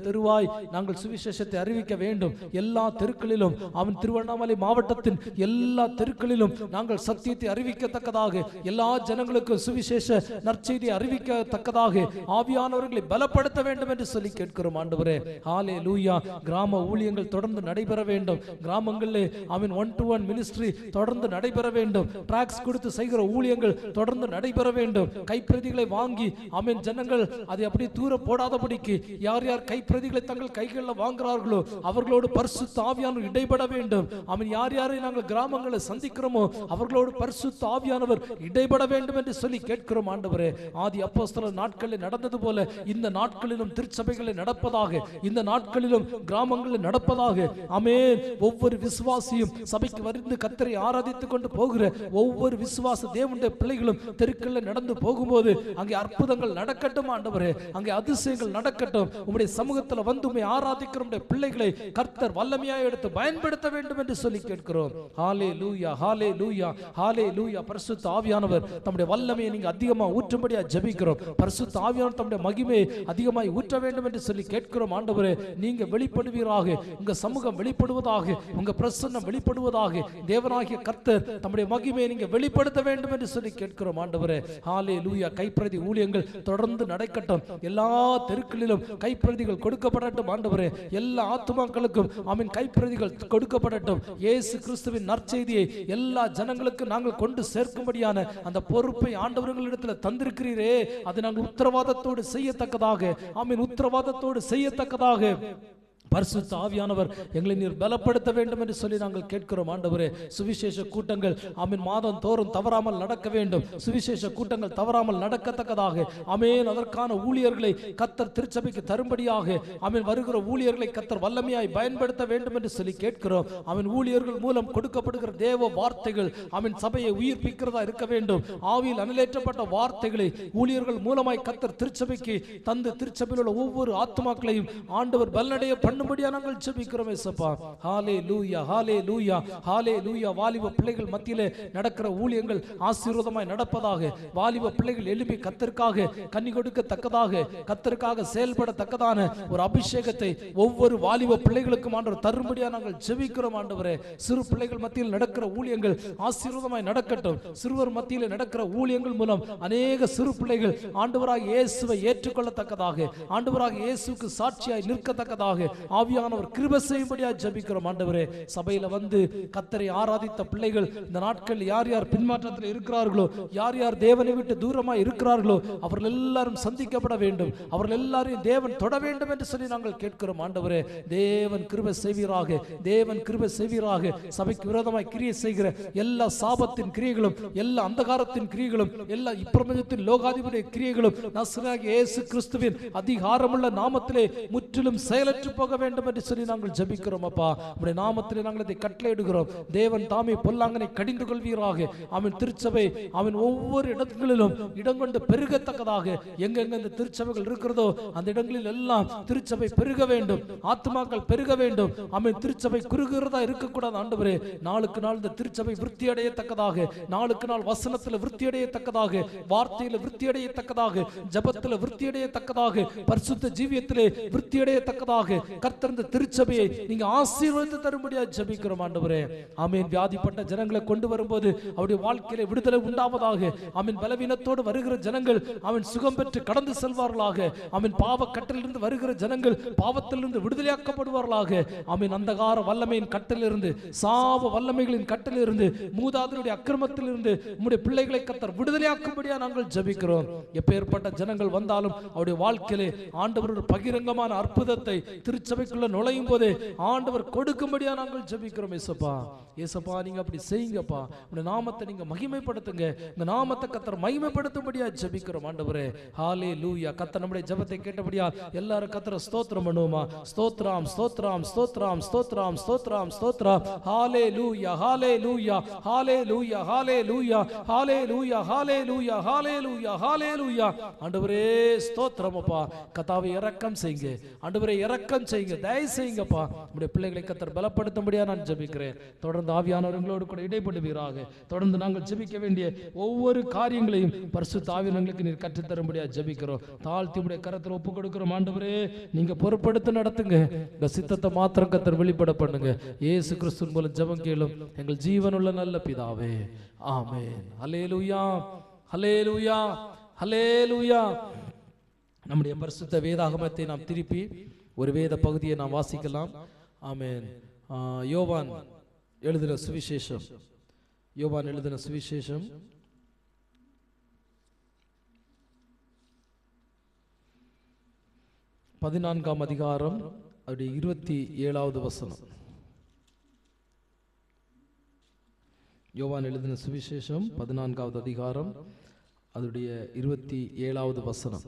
தெருவாய் நாங்கள் சுவிசேஷத்தை அறிவிக்க வேண்டும். எல்லா தெருக்களிலும் அவன் திருவண்ணாமலை மாவட்டத்தின் எல்லா தெருக்களிலும் நாங்கள் சத்தியத்தை அறிவிக்கத்தக்கதாக, எல்லா ஜனங்களுக்கும் சுவிசேஷ நற்செய்தியை அறிவிக்கத்தக்கதாக ஆவியானவர்களை பலப்படுத்த வேண்டும் என்று சொல்லி கேட்கிறோம் ஆண்டவரே. ஹalleluya. கிராம ஊழியங்கள் தொடர்ந்து நடைபெற வேண்டும். கிராமங்களிலே அவன் 1-to-1 மினிஸ்ட்ரி தொடர்ந்து நடைபெற வேண்டும். டிராக்ஸ் கொடுத்து செய்கிற ஊழியங்கள் தொடர்ந்து நடைபெற வேண்டும். கைப்பிரதிகளை வாங்கி அவன் ஜனங்கள் அதை அப்படியே தூர போடாதபடிக்கு யார் யார் கைப்பிரதிகளை தங்கள் கைகளில் வாங்குறார்களோ அவர்களோடு பரிசுத்த ஆவியானவர் இடைபட வேண்டும். அவன் யார் யாரை நாங்கள் கிராமங்களை சந்திக்கிறோமோ அவர்களோடு பரிசுத்த ஆவியானவர் இடைபட வேண்டும் என்று சொல்லி கேட்கிறோம் ஆண்டவரே. ஆதி அப்போஸ்தலர் நாட்களில் நடந்தது போல இந்த நாட்களிலும் திருச்சபைகளில் நடப்பதாக, இந்த நாட்களிலும் கிராமங்களில் நடப்பதாக. ஆமென். ஒவ்வொரு விசுவாசியும் சபைக்கு வந்து கர்த்தரை ஆராதித்துக் கொண்டு போகிற ஒவ்வொரு விசுவாச தேவனுடைய பிள்ளைகளும் தெருக்களில் நடந்து போகும்போது அங்கே அற்புதங்கள் நடக்கட்டும் ஆண்டவரே. அங்கே அதிசயங்கள் நடக்கட்டும். உம்முடைய சமூகத்தில் வந்து உம்மை ஆராதிக்கிற பிள்ளைகளை கர்த்தர் வல்லமையாய் எடுத்து பயன்படுத்த வேண்டும் என்று சொல்லி கேட்கிறோம். ஹalleluya ஹalleluya ஹalleluya. பரிசுத்த ஆவியானவர் தம்முடைய வல்லமையை நீங்க அதிகமாக ஊற்றும்படியா ஜெபிக்கிறோம். பரிசுத்த ஆவியானவர் தம்முடைய மகிமையை அதிகமாய் ஊற்ற வேண்டும் என்று சொல்லி கேட்கிறோம் ஆண்டவரே. நீங்க வெளிப்படுவீராக, உங்க சமூகம் வெளிப்படுவதாக, உங்க பிரசன்னம் வெளிப்படுவதாக. தேவனாகிய கர்த்தர் தம்முடைய மகிமையை நீங்க வெளிப்படுத்த வேண்டும் என்று சொல்லி கேட்கிறோம் ஆண்டவரே. ஹalleluya. கைப்பிரதி ஊழியங்கள் தொடர்ந்து நடக்கட்டும். எல்லா தெருக்களிலும் கைப்பிரதிகள் கொடுக்கப்படட்டும் ஆண்டவரே. எல்லா ஆத்துமாக்களுக்கும் ஆமென் கைப்பிரதிகள் கொடுக்கப்படட்டும். இயேசு கிறிஸ்துவின் நற்செய்தியை எல்லா ஜனங்களுக்கும் நாங்கள் கொண்டு சேர்க்கும்படியான அந்த பொறுப்பை ஆண்டவர்களிடத்தில் தந்திருக்கிறீரே. அதை நாங்கள் உத்தரவாதத்தோடு செய்யத்தக்கதாக, ஆமென், உத்தரவாதத்தோடு செய்யத்தக்கதாக பரிசுத்த ஆவியானவர் எங்களை நீர் பலப்படுத்த வேண்டும் என்று சொல்லி நாங்கள் கேட்கிறோம் ஆண்டவரே. சுவிசேஷ கூட்டங்கள் ஆமென் மாதம் தோறும் தவறாமல் நடக்க வேண்டும். சுவிசேஷ கூட்டங்கள் தவறாமல் நடக்கத்தக்கதாக ஆமென் அதற்கான ஊழியர்களை கர்த்தர் திருச்சபைக்கு தரும்படியாக ஆமென் வருகிற ஊழியர்களை கர்த்தர் வல்லமையாய் பயன்படுத்த வேண்டும் என்று சொல்லி கேட்கிறோம். ஆமென் ஊழியர்கள் மூலம் கொடுக்கப்படுகிற தேவ வார்த்தைகள் ஆமென் சபையை உயிர்ப்பிக்கிறதா இருக்க வேண்டும். ஆவியில் அனலேற்றப்பட்ட வார்த்தைகளை ஊழியர்கள் மூலமாய் கர்த்தர் திருச்சபைக்கு தந்து திருச்சபையில் உள்ள ஒவ்வொரு ஆத்துமாக்களையும் ஆண்டவர் பலனடைய பண்ணும்படியா நாங்கள் ஜெபிக்கிறோம் இயேசுப்பா. ஹalleluya ஹalleluya ஹalleluya. வாலிப பிள்ளைகள் மத்தியிலே நடக்கிற ஊழியங்கள் ஆசீர்வாதமாய் நடப்பதாக. வாலிப பிள்ளைகள் எழுப்பி கர்த்தருக்காக கன்னி கொடுக்கத்தக்கதாக, கர்த்தருக்காக செயல்படத்தக்கதான ஒரு அபிஷேகத்தை ஒவ்வொரு வாலிப பிள்ளைகளுக்கும் ஆண்டவர் தரும்படியா நாங்கள் ஜெபிக்கிறோம் ஆண்டவரே. சிறு பிள்ளைகள் மத்தியில் நடக்கிற ஊழியங்கள் ஆசீர்வாதமாய் நடக்கட்டும். சிறுவர் மத்தியில் நடக்கிற ஊழியங்கள் மூலம் அநேக சிறு பிள்ளைகள் ஆண்டவராகிய இயேசுவை ஏற்றுக்கொள்ளத்தக்கதாக, ஆண்டவராகிய இயேசுவுக்கு சாட்சியாய் நிற்கத்தக்கதாக ஆவியானவர் கிருபை செய்யும்படியா ஜெபிக்கிறோம் ஆண்டவரே. சபையில வந்து கர்த்தரை ஆராதித்த பிள்ளைகள் இந்த நாட்கள் யார் யார் பின்மாற்றத்தில் இருக்கிறார்களோ, யார் யார் தேவனை விட்டு தூரமாய் இருக்கிறார்களோ, அவர்கள் எல்லாரும் சந்திக்கப்பட வேண்டும், அவர்கள் எல்லாரையும் தேவன் தொட வேண்டும் என்று சொல்லி நாங்கள் கேட்கிறோம் ஆண்டவரே. தேவன் கிருபை செய்வீராக, தேவன் கிருபை செய்வீராக. சபைக்கு விரோதமாய் கிரியை செய்கிற எல்லா சாபத்தின் கிரியைகளும், எல்லா அந்தகாரத்தின் கிரியைகளும், எல்லா இப்பிரபஞ்சத்தின் லோகாதிபதி கிரியைகளும் நசரேயனாகிய இயேசு கிறிஸ்துவின் அதிகாரமுள்ள நாமத்திலே முற்றிலும் செயலற்று போக வேண்டும் என்று சொல்லி நாங்கள் ஜெபிக்கிறோம் அப்பா. உம்முடைய நாமத்திலே நாங்கள் இதை கட்டளையிடுகிறோம். தேவன் தாமே பொல்லாங்கனை கடிந்து கொள்வீராக. அவன் திருச்சபை அவன் ஒவ்வொரு இடங்களிலும் இடம் கொண்டு பெருகத்தக்கதாக எங்கெங்க இந்த திருச்சபைகள் இருக்கிறதோ அந்த இடங்களில் எல்லாம் திருச்சபை பெருக வேண்டும், ஆத்துமாக்கள் பெருக வேண்டும். அவன் திருச்சபை குறுகிறதா இருக்கக்கூடாது ஆண்டவரே. நாளுக்கு நாள் இந்த திருச்சபை விருத்தி அடையத்தக்கதாக, நாளுக்கு நாள் வசனத்தில் விருத்தி அடையத்தக்கதாக, வார்த்தையில் விருத்தி அடையத்தக்கதாக, ஜபத்தில் விருத்தி அடையத்தக்கதாக, பரிசுத்த ஜீவியத்திலே விருத்தி அடையத்தக்கதாக கர்த்தர் இந்த திருச்சபையை நீங்க ஆசீர்வதித்து தரும்படியா ஜெபிக்கிறோம் ஆண்டவரே. ஆமென். வியாதிப்பட்ட ஜனங்களை கொண்டு வரும்போது அவருடைய வாழ்க்கையில விடுதலை உண்டாவதாக. ஆமென். பலவீனத்தோடு வருகிற ஜனங்கள் அவன் சுகம் பெற்று கடந்து செல்வார்களாக. அவன் பாவ கட்டிலிருந்து வருகிற ஜனங்கள் பாவத்திலிருந்து விடுதலையாக்கப்படுவார்களாக. ஆமென். அந்தகார வல்லமையின் கட்டிலிருந்து, சாவ வல்லமைகளின் கட்டிலிருந்து, மூதாதையருடைய அக்கிரமத்திலிருந்து உம்முடைய பிள்ளைகளை கர்த்தர் விடுதலையாக்கும்படியா நாங்கள் ஜெபிக்கிறோம். எப்பேற்பட்ட ஜனங்கள் வந்தாலும் அவருடைய வாழ்க்கையிலே ஆண்டவர் ஒரு பகிரங்கமான அற்புதத்தை திருச்சபைக்குள்ள நுழையும் போதே ஆண்டவர் கொடுக்கும்படியா நாங்கள் ஜெபிக்கிறோம். ஏசப்பா, ஏசப்பா நீங்க அப்படி செய்யுங்கப்பா. உங்க நாமத்தை நீங்க மகிமைப்படுத்துங்க. உங்க நாமத்தை கர்த்தர் மகிமைப்படுத்தும்படியா ஜெபிக்கிறோம் ஆண்டவரே. ஹல்லேலூயா. கர்த்தர் நம்முடைய ஜெபத்தை கேட்டபடியா எல்லாரும் கர்த்தரை ஸ்தோத்திரம் பண்ணுவோமா? ஸ்தோத்திரம், ஸ்தோத்திரம், ஸ்தோத்திரம், ஸ்தோத்திரம், ஸ்தோத்திரம், ஸ்தோத்திரம். ஹல்லேலூயா, ஹல்லேலூயா, ஹல்லேலூயா, ஹல்லேலூயா, ஹல்லேலூயா, ஹல்லேலூயா, ஹல்லேலூயா, ஹல்லேலூயா. ஆண்டவரே ஸ்தோத்திரம் அப்பா. கர்த்தாவே இரக்கம் செய்யுங்க ஆண்டவரே, இரக்கம் செய்யுங்க, தயவு செய்யுங்கப்பா. நம்முடைய பிள்ளைகளை கர்த்தர் பலப்படுத்தும்படியா நான் ஜெபிக்கிறேன். தொடர்ந்து ஆவியானவர்களோடு கூட இடைப்படுவீராக. தொடர்ந்து நாங்கள் ஜெபிக்க வேண்டிய ஒவ்வொரு காரியங்களையும் பரிசுத்த ஆவியானவர்களுக்கு நீர் கற்றுத்தரும்படியா ஜெபிக்கிறோம். தாழ்த்தி உடைய கரத்தில் ஒப்பு கொடுக்கிறோம் ஆண்டவரே. நீங்க பொறுப்படுத்தி நடத்துங்க. இந்த சித்தத்தை மாத்திரம் கர்த்தர் வெளிப்பட பண்ணுங்க. இயேசு கிறிஸ்துவின் மூலம் ஜெபம் கேளும் எங்கள் ஜீவனுள்ள நல்ல பிதாவே. ஆமென். ஹல்லேலூயா, ஹல்லேலூயா, ஹல்லேலூயா. நம்முடைய பரிசுத்த வேதாகமத்தை நாம் திருப்பி ஒரு வேத பகுதியை நாம் வாசிக்கலாம். ஆமென். யோவான் எழுதின சுவிசேஷம், யோவான் எழுதின சுவிசேஷம் 14ஆம் அதிகாரம் அவருடைய 27வது வசனம். யோவான் எழுதின சுவிசேஷம் 14வது அதிகாரம் அதனுடைய 27வது வசனம்.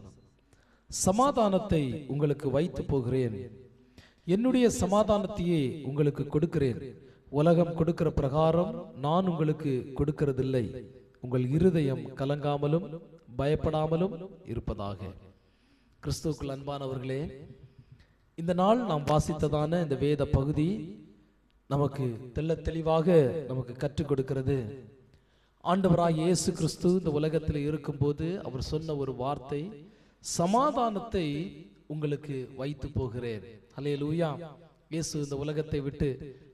சமாதானத்தை உங்களுக்கு வைத்து போகிறேன், என்னுடைய சமாதானத்தையே உங்களுக்கு கொடுக்கிறேன். உலகம் கொடுக்கிற பிரகாரம் நான் உங்களுக்கு கொடுக்கிறதில்லை. உங்கள் இருதயம் கலங்காமலும் பயப்படாமலும் இருப்பதாக. கிறிஸ்துவுக்குள் அன்பானவர்களே, இந்த நாள் நாம் வாசித்ததான இந்த வேத பகுதி நமக்கு தெள்ளத் தெளிவாக நமக்கு கற்றுக் கொடுக்கிறது. ஆண்டவராய் இயேசு கிறிஸ்து இந்த உலகத்தில் இருக்கும்போது அவர் சொன்ன ஒரு வார்த்தை, சமாதானத்தை உங்களுக்கு வைத்து போகிறேன். ஹல்லேலூயா. இயேசு இந்த உலகத்தை விட்டு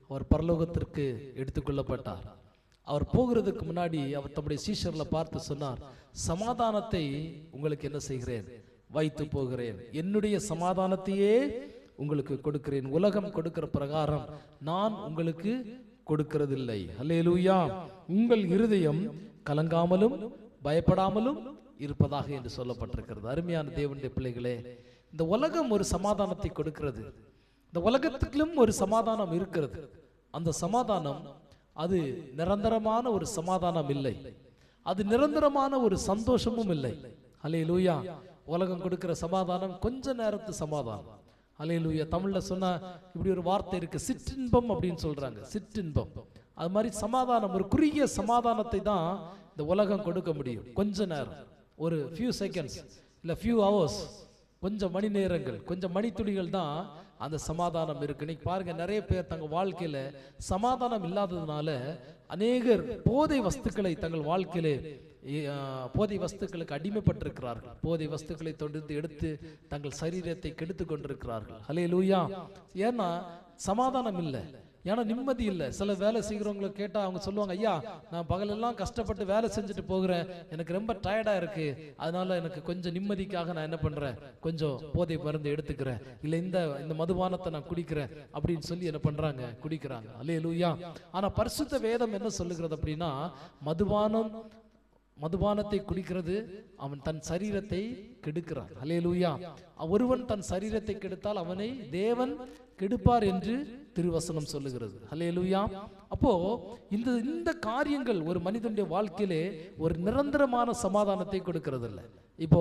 அவர் பரலோகத்திற்கு எடுத்துக்கொள்ளப்பட்டார். அவர் போகிறதுக்கு முன்னாடி அவர் தம்முடைய சீஷர்களை பார்த்து சொன்னார், சமாதானத்தை உங்களுக்கு என்ன செய்கிறேன், வைத்து போகிறேன். என்னுடைய சமாதானத்தையே உங்களுக்கு கொடுக்கிறேன். உலகம் கொடுக்கிற பிரகாரம் நான் உங்களுக்கு கொடுக்கிறதில்லை. ஹல்லேலூயா. உங்கள் இருதயம் கலங்காமலும் பயப்படாமலும் இருப்பதாக என்று சொல்லப்பட்டிருக்கிறது. அருமையான தேவனுடைய பிள்ளைகளே, இந்த உலகம் ஒரு சமாதானத்தை கொடுக்கிறது. இந்த உலகத்துக்கும் ஒரு சமாதானம் இருக்கிறது. அந்த சமாதானம் அது நிரந்தரமான ஒரு சமாதானம் இல்லை, அது நிரந்தரமான ஒரு சந்தோஷமும் இல்லை. ஹல்லேலூயா. உலகம் கொடுக்கிற சமாதானம் கொஞ்ச நேரத்து சமாதானம். ஹல்லேலூயா. தமிழ்ல சொன்னா இப்படி ஒரு வார்த்தை இருக்கு, சிற்றின்பம் அப்படின்னு சொல்றாங்க. சிற்றின்பம், அது மாதிரி சமாதானம், ஒரு குறுகிய சமாதானத்தை தான் இந்த உலகம் கொடுக்க முடியும். கொஞ்ச நேரம், ஒரு ஃபியூ செகண்ட்ஸ் இல்ல ஃபியூ ஹவர்ஸ், கொஞ்சம் மணி நேரங்கள், கொஞ்சம் மணித்துளிகள் தான் அந்த சமாதானம் இருக்கு. இன்னைக்கு பாருங்க, நிறைய பேர் தங்கள் வாழ்க்கையில சமாதானம் இல்லாததுனால அநேகர் போதை வஸ்துக்களை தங்கள் வாழ்க்கையிலே போதை வஸ்துக்களுக்கு அடிமைப்பட்டிருக்கிறார்கள். போதை வஸ்துக்களை தொடர்ந்து எடுத்து தங்கள் சரீரத்தை கெடுத்து கொண்டிருக்கிறார்கள். ஹல்லேலூயா. ஏன்னா சமாதானம் இல்லை. ஏன்னா நிம்மதி இல்லை. சில வேலை செய்கிறவங்களை கேட்டால் அவங்க சொல்லுவாங்க, ஐயா நான் பகலெல்லாம் கஷ்டப்பட்டு வேலை செஞ்சுட்டு போகிறேன், எனக்கு ரொம்ப டயர்டாக இருக்கு, அதனால எனக்கு கொஞ்சம் நிம்மதிக்காக நான் என்ன பண்ணுறேன், கொஞ்சம் போதை மருந்து எடுத்துக்கிறேன், இல்லை இந்த மதுபானத்தை நான் குடிக்கிறேன் அப்படின்னு சொல்லி என்ன பண்ணுறாங்க, குடிக்கிறாங்க. அல்லேலூயா. ஆனால் பரிசுத்த வேதம் என்ன சொல்லுகிறது அப்படின்னா, மதுபானத்தை குடிக்கிறது அவன் தன் சரீரத்தை கெடுக்கிறான். அல்லேலூயா. ஒருவன் தன் சரீரத்தை கெடுத்தால் அவனை தேவன் கெடுப்பார் என்று திருவசனம் சொல்லுகிறது. அல்லேலூயா. அப்போ இந்த காரியங்கள் ஒரு மனிதனுடைய வாழ்க்கையிலே ஒரு நிரந்தரமான சமாதானத்தை கொடுக்கிறது இல்லை. இப்போ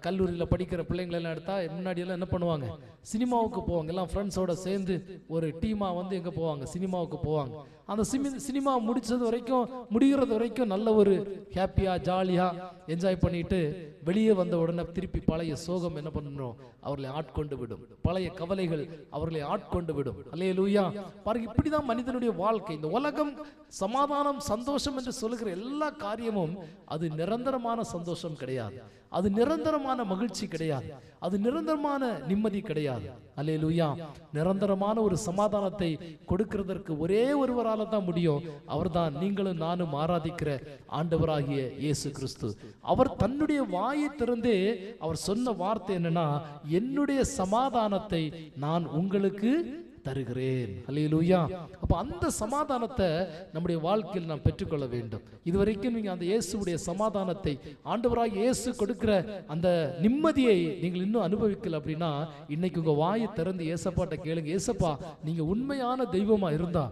கல்லூரியில் படிக்கிற பிள்ளைங்களை எல்லாம் எடுத்தா முன்னாடி எல்லாம் என்ன பண்ணுவாங்க, சினிமாவுக்கு போவாங்க, எல்லாம் ஃப்ரெண்ட்ஸோட சேர்ந்து ஒரு டீமா வந்து எங்க போவாங்க, சினிமாவுக்கு போவாங்க. அந்த சினிமா முடிகிறது வரைக்கும் நல்ல ஒரு ஹாப்பியா ஜாலியா என்ஜாய் பண்ணிட்டு வெளியே வந்த உடனே திருப்பி பழைய சோகம் என்ன பண்ணணும், அவர்களை ஆட்கொண்டு விடும், பழைய கவலைகள் அவர்களை ஆட்கொண்டு விடும். அல்லேலூயா. பாருங்க, இப்படிதான் மனிதனுடைய வாழ்க்கை. இந்த உலகம் சமாதானம் சந்தோஷம் என்று சொல்லுகிற எல்லா காரியமும் அது நிரந்தரமான சந்தோஷம் கிடையாது, அது நிரந்தரமான மகிழ்ச்சி கிடையாது, அது நிரந்தரமான நிம்மதி கிடையாது. அல்லேலூயா. நிரந்தரமான ஒரு சமாதானத்தை கொடுக்கிறதற்கு ஒரே ஒருவரால தான் முடியும். அவர்தான் நீங்களும் நானும் ஆராதிக்கிற ஆண்டவராகிய இயேசு கிறிஸ்து. அவர் தன்னுடைய வாயை திறந்தே அவர் சொன்ன வார்த்தை என்னன்னா, என்னுடைய சமாதானத்தை நான் உங்களுக்கு தருகிறேன். அல்லேலூயா. அப்ப அந்த சமாதானத்தை நம்முடைய வாழ்க்கையில் நாம் பெற்றுக்கொள்ள வேண்டும். இதுவரைக்கும் நீங்க அந்த இயேசுடைய சமாதானத்தை, ஆண்டவராக இயேசு கொடுக்கிற அந்த நிம்மதியை நீங்கள் இன்னும் அனுபவிக்கல அப்படின்னா, இன்னைக்கு உங்க வாயை திறந்து ஏசப்பாட்ட கேளுங்க, ஏசப்பா நீங்க உண்மையான தெய்வமா இருந்தா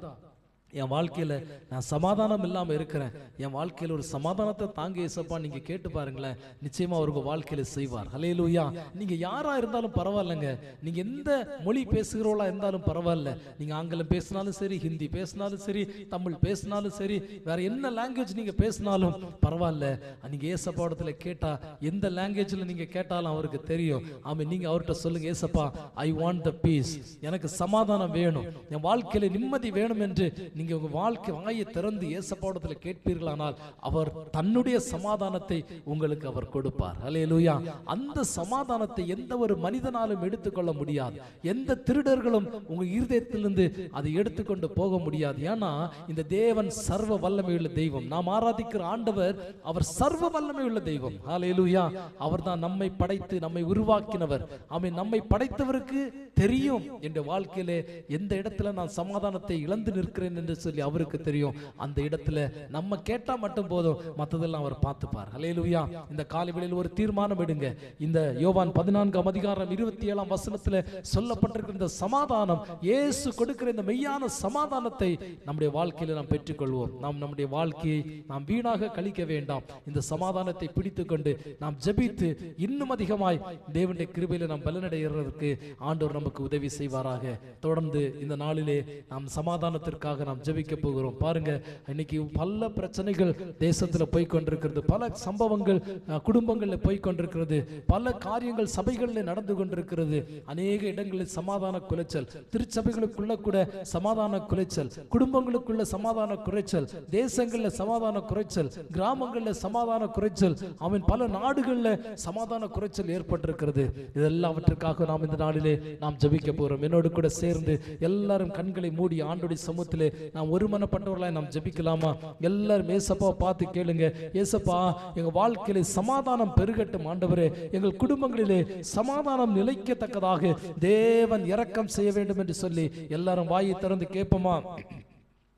என் வாழ்க்கையில நான் சமாதானம் இல்லாம இருக்கிறேன், என் வாழ்க்கையில ஒரு சமாதானத்தை தாங்க ஏசப்பா நீங்க கேட்டு பாருங்களேன், நிச்சயமா அவர் உங்க வாழ்க்கையில செய்வார். அல்லேலூயா. நீங்க யாரா இருந்தாலும் பரவாயில்லைங்க, நீங்க எந்த மொழி பேசுகிறவளா இருந்தாலும் பரவாயில்ல, நீங்க ஆங்கிலம் பேசினாலும் சரி, ஹிந்தி பேசினாலும் சரி, தமிழ் பேசினாலும் சரி, வேற என்ன லாங்குவேஜ் நீங்க பேசினாலும் பரவாயில்ல, நீங்க ஏசப்பாடத்துல கேட்டா எந்த லாங்குவேஜ்ல நீங்க கேட்டாலும் அவருக்கு தெரியும். ஆமா, நீங்க அவர்கிட்ட சொல்லுங்க, ஏசப்பா ஐ வாண்ட் த பீஸ், எனக்கு சமாதானம் வேணும், என் வாழ்க்கையில நிம்மதி வேணும் என்று நீங்க உங்க வாழ்க்கை வாயை திறந்து ஏசப்பாடத்துல கேட்பீர்களானால் அவர் தன்னுடைய சமாதானத்தை உங்களுக்கு அவர் கொடுப்பார். அல்லேலூயா. அந்த சமாதானத்தை எந்த ஒரு மனிதனாலும் எடுத்துக்கொள்ள முடியாது, எந்த திருடர்களும் உங்க இருதயத்திலிருந்து அதை எடுத்துக்கொண்டு போக முடியாது. ஏன்னா இந்த தேவன் சர்வ வல்லமை உள்ள தெய்வம், நாம் ஆராதிக்கிற ஆண்டவர் அவர் சர்வ வல்லமை உள்ள தெய்வம். அல்லேலூயா. அவர் தான் நம்மை படைத்து நம்மை உருவாக்கினவர். ஆமென். நம்மை படைத்தவருக்கு தெரியும் என்ற வாழ்க்கையிலே எந்த இடத்துல நான் சமாதானத்தை இழந்து நிற்கிறேன் என்று சொல்லி அவருக்கு தெரியும். அந்த இடத்துல நம்ம கேட்டா மட்டும் போதும், மற்றதெல்லாம் அவர் பார்த்துப்பார். அல்லேலூயா. இந்த காலைவேளையில் ஒரு தீர்மானம் எடுங்க. இந்த யோவான் 14:27 சொல்லப்பட்டிருக்கிற இந்த சமாதானம், இயேசு கொடுக்கிற இந்த மெய்யான சமாதானத்தை நம்முடைய வாழ்க்கையில நாம் பெற்றுக்கொள்வோம். நாம் நம்முடைய வாழ்க்கையை நாம் வீணாக கழிக்க வேண்டாம். இந்த சமாதானத்தை பிடித்துக்கொண்டு நாம் ஜெபித்து இன்னும் அதிகமாய் தேவனுடைய கிருபையில நாம் பலனடைகிறதற்கு ஆண்டவர் நமக்கு உதவி செய்வாராக. தொடர்ந்து இந்த நாளிலே நாம் சமாதானத்திற்காக நாம் ஜெபிக்க போகிறோம். பாருங்க, இன்னைக்கு பல பிரச்சனைகள் தேசத்துல போய் கொண்டிருக்கிறது, பல சம்பவங்கள் குடும்பங்களில் போய் கொண்டிருக்கிறது, பல காரியங்கள் சபைகளில் நடந்து கொண்டிருக்கிறது. அநேக இடங்களில் சமாதான குலைச்சல், திருச்சபைகளுக்குள்ள கூட சமாதான குலைச்சல், குடும்பங்களுக்குள்ள சமாதான குறைச்சல், தேசங்களில் சமாதான குறைச்சல், கிராமங்களில் சமாதான குறைச்சல், அவன் பல நாடுகளில் சமாதான குறைச்சல் ஏற்பட்டிருக்கிறது. இதெல்லாவற்றுக்காக நாம் இந்த நாளிலே நாம் ஜெபிக்க போறோம். என்னோடு கூட சேர்ந்து எல்லாரும் கண்களை மூடி ஆண்டோடைய சமூகத்திலே நாம் ஒருமனப்பட்டவர்களாய் நாம் ஜெபிக்கலாமா? எல்லாரும் ஏசப்பா பார்த்து கேளுங்க, ஏசப்பா எங்க வாழ்க்கையிலே சமாதானம் பெருகட்டும் ஆண்டவரே, எங்கள் குடும்பங்களிலே சமாதானம் நிலைக்கத்தக்கதாக தேவன் இரக்கம் செய்ய வேண்டும் என்று சொல்லி எல்லாரும் வாயை திறந்து கேட்போமா?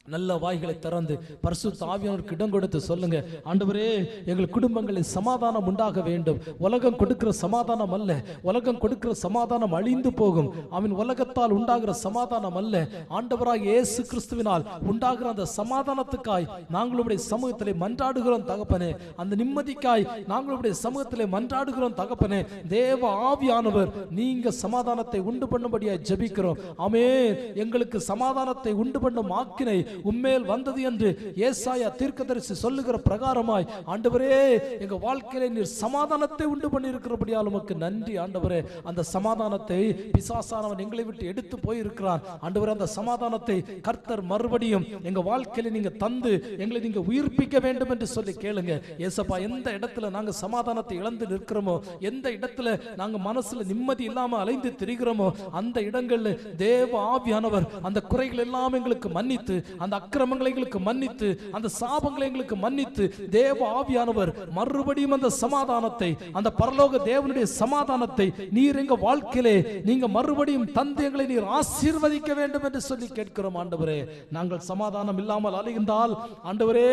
நல்ல வாய்களை திறந்து பரிசுத்த ஆவியானவருக்கு இடம் கொடுத்து சொல்லுங்க, ஆண்டவரே எங்கள் குடும்பங்களில் சமாதானம் உண்டாக வேண்டும். உலகம் கொடுக்கிற சமாதானம் அல்ல, உலகம் கொடுக்கிற சமாதானம் அழிந்து போகும். அவன் உலகத்தால் உண்டாகிற சமாதானம் அல்ல, ஆண்டவராக இயேசு கிறிஸ்துவினால் உண்டாகிற அந்த சமாதானத்துக்காய் நாங்களுடைய சமூகத்திலே மன்றாடுகிறோம் தகப்பனே. அந்த நிம்மதிக்காய் நாங்களுடைய சமூகத்திலே மன்றாடுகிறோம் தகப்பனே. தேவ ஆவியானவர் நீங்க சமாதானத்தை உண்டு பண்ணும்படியாய் ஜெபிக்கிறோம். ஆமென். எங்களுக்கு சமாதானத்தை உண்டு பண்ணும் ஆக்கினை உம்மேல் வந்தது என்று ஏசாயா தீர்க்கதரிசி சொல்லுகிற பிரகாரமாய் ஆண்டவரே எங்க வாழ்க்கையில நீர் சமாதானத்தை உண்டு பண்ணி இருக்கிறபடியால் உமக்கு நன்றி ஆண்டவரே. அந்த சமாதானத்தை பிசாசானவன் எங்களை விட்டு எடுத்து போயிருக்கிறான் ஆண்டவரே. அந்த சமாதானத்தை கர்த்தர் மறுபடியும் எங்க வாழ்க்கையில நீங்க தந்து எங்களை நீங்க உயிர்ப்பிக்க வேண்டும் என்று சொல்லி கேளுங்க. ஏசப்பா, எந்த இடத்துல நாங்க சமாதானத்தை இழந்து நிற்கிறோமோ, எந்த இடத்துல நாங்க மனசுல நிம்மதி இல்லாம அலைந்து திரிகிறோமோ, அந்த இடங்கள்ல தேவ ஆவியானவர் அந்த குறைகள் எல்லாம் எங்களுக்கு மன்னித்து, அந்த அக்கிரமங்களை எங்களுக்கு மன்னித்து, அந்த சாபங்களை எங்களுக்கு மன்னித்து, தேவ ஆவியானவர் மறுபடியும் அந்த சமாதானத்தை, அந்த பரலோக தேவனுடைய சமாதானத்தை நீர் எங்க வாழ்க்கையிலே நீங்க மறுபடியும் தந்து எங்களை நீர் ஆசீர்வதிக்க வேண்டும் என்று சொல்லி கேட்கிறோம் ஆண்டவரே. நாங்கள் சமாதானம் இல்லாமல் அலைந்தால் ஆண்டவரே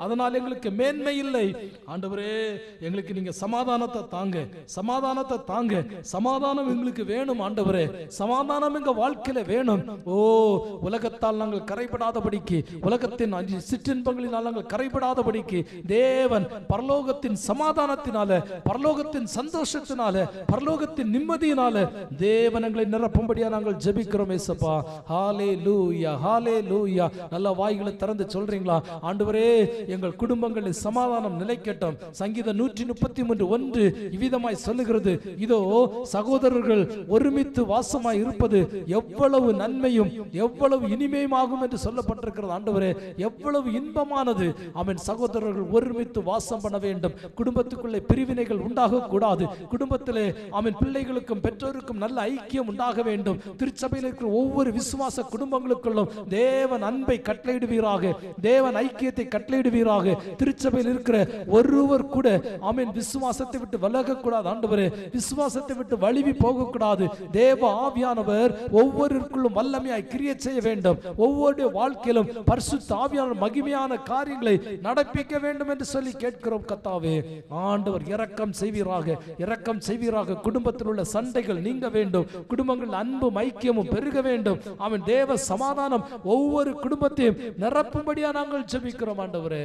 அதனால் எங்களுக்கு மேன்மை இல்லை ஆண்டவரே. எங்களுக்கு நீங்க சமாதானத்தை தாங்க, சமாதானத்தை தாங்க. சமாதானம் எங்களுக்கு வேணும் ஆண்டவரே. சமாதானம் எங்க வாழ்க்கையில வேணும். ஓ, உலகத்தால் நாங்கள் கரைபடாதபடிக்கு, உலகத்தின் சிற்றின்பங்களினால் நாங்கள் கரைபடாதபடிக்கு தேவன் பரலோகத்தின் சமாதானத்தினால, பரலோகத்தின் சந்தோஷத்தினால, பரலோகத்தின் நிம்மதியினால தேவன் எங்களை நிரப்பும்படியா நாங்கள் ஜெபிக்கிறோம் ஏசப்பா. ஹல்லேலூயா, ஹல்லேலூயா. நல்ல வாய்களை திறந்து சொல்றீங்களா? ஆண்டவரே, எங்கள் குடும்பங்களில் சமாதானம் நிலைக்கட்டும். சங்கீதம் 133:1 இவ்விதமாய் சொல்லுகிறது, இதோ சகோதரர்கள் ஒருமித்து வாசமாய் இருப்பது எவ்வளவு நன்மையும் எவ்வளவு இனிமையுமாகும் என்று சொல்லப்பட்டிருக்கிறது. ஆண்டவரே, எவ்வளவு இன்பமானது. அவன் சகோதரர்கள் ஒருமித்து வாசம் பண்ண வேண்டும். குடும்பத்துக்குள்ளே பிரிவினைகள் உண்டாக கூடாது. குடும்பத்திலே அவன் பிள்ளைகளுக்கும் பெற்றோருக்கும் நல்ல ஐக்கியம் உண்டாக வேண்டும். திருச்சபையில் இருக்கிற ஒவ்வொரு விசுவாச குடும்பங்களுக்குள்ளும் தேவன் அன்பை கட்டளையிடுவீராக, தேவன் ஐக்கியத்தை கட்டளையிடுவீராக. திருச்சபையில் இருக்கிற ஒருவர் கூட ஆமென் விசுவாசத்தை விட்டு விலக கூடாது ஆண்டவரே. விசுவாசத்தை விட்டு வழுவி போக கூடாது. தேவ ஆவியானவர் ஒவ்வொருவருக்குள்ளும் வல்லமையாய் கிரியை செய்ய வேண்டும். ஒவ்வொரு வாழ்க்கையிலும் பரிசுத்த ஆவியானவர் மகிமையான காரியங்களை நடப்பிக்க வேண்டும் என்று சொல்லி கேட்கிறோம் கர்த்தாவே. ஆண்டவர் இரக்கம் செய்வீராக, இரக்கம் செய்வீராக. குடும்பத்தில் உள்ள சண்டைகள் நீங்க வேண்டும். குடும்பங்கள் அன்பும் ஐக்கியமும் பெருக வேண்டும். அவன் தேவ சமாதானம் ஒவ்வொரு குடும்பத்தையும் நிரப்பும்படியா நாங்கள் ஜெபிக்கிறோம் ஆண்டவரே.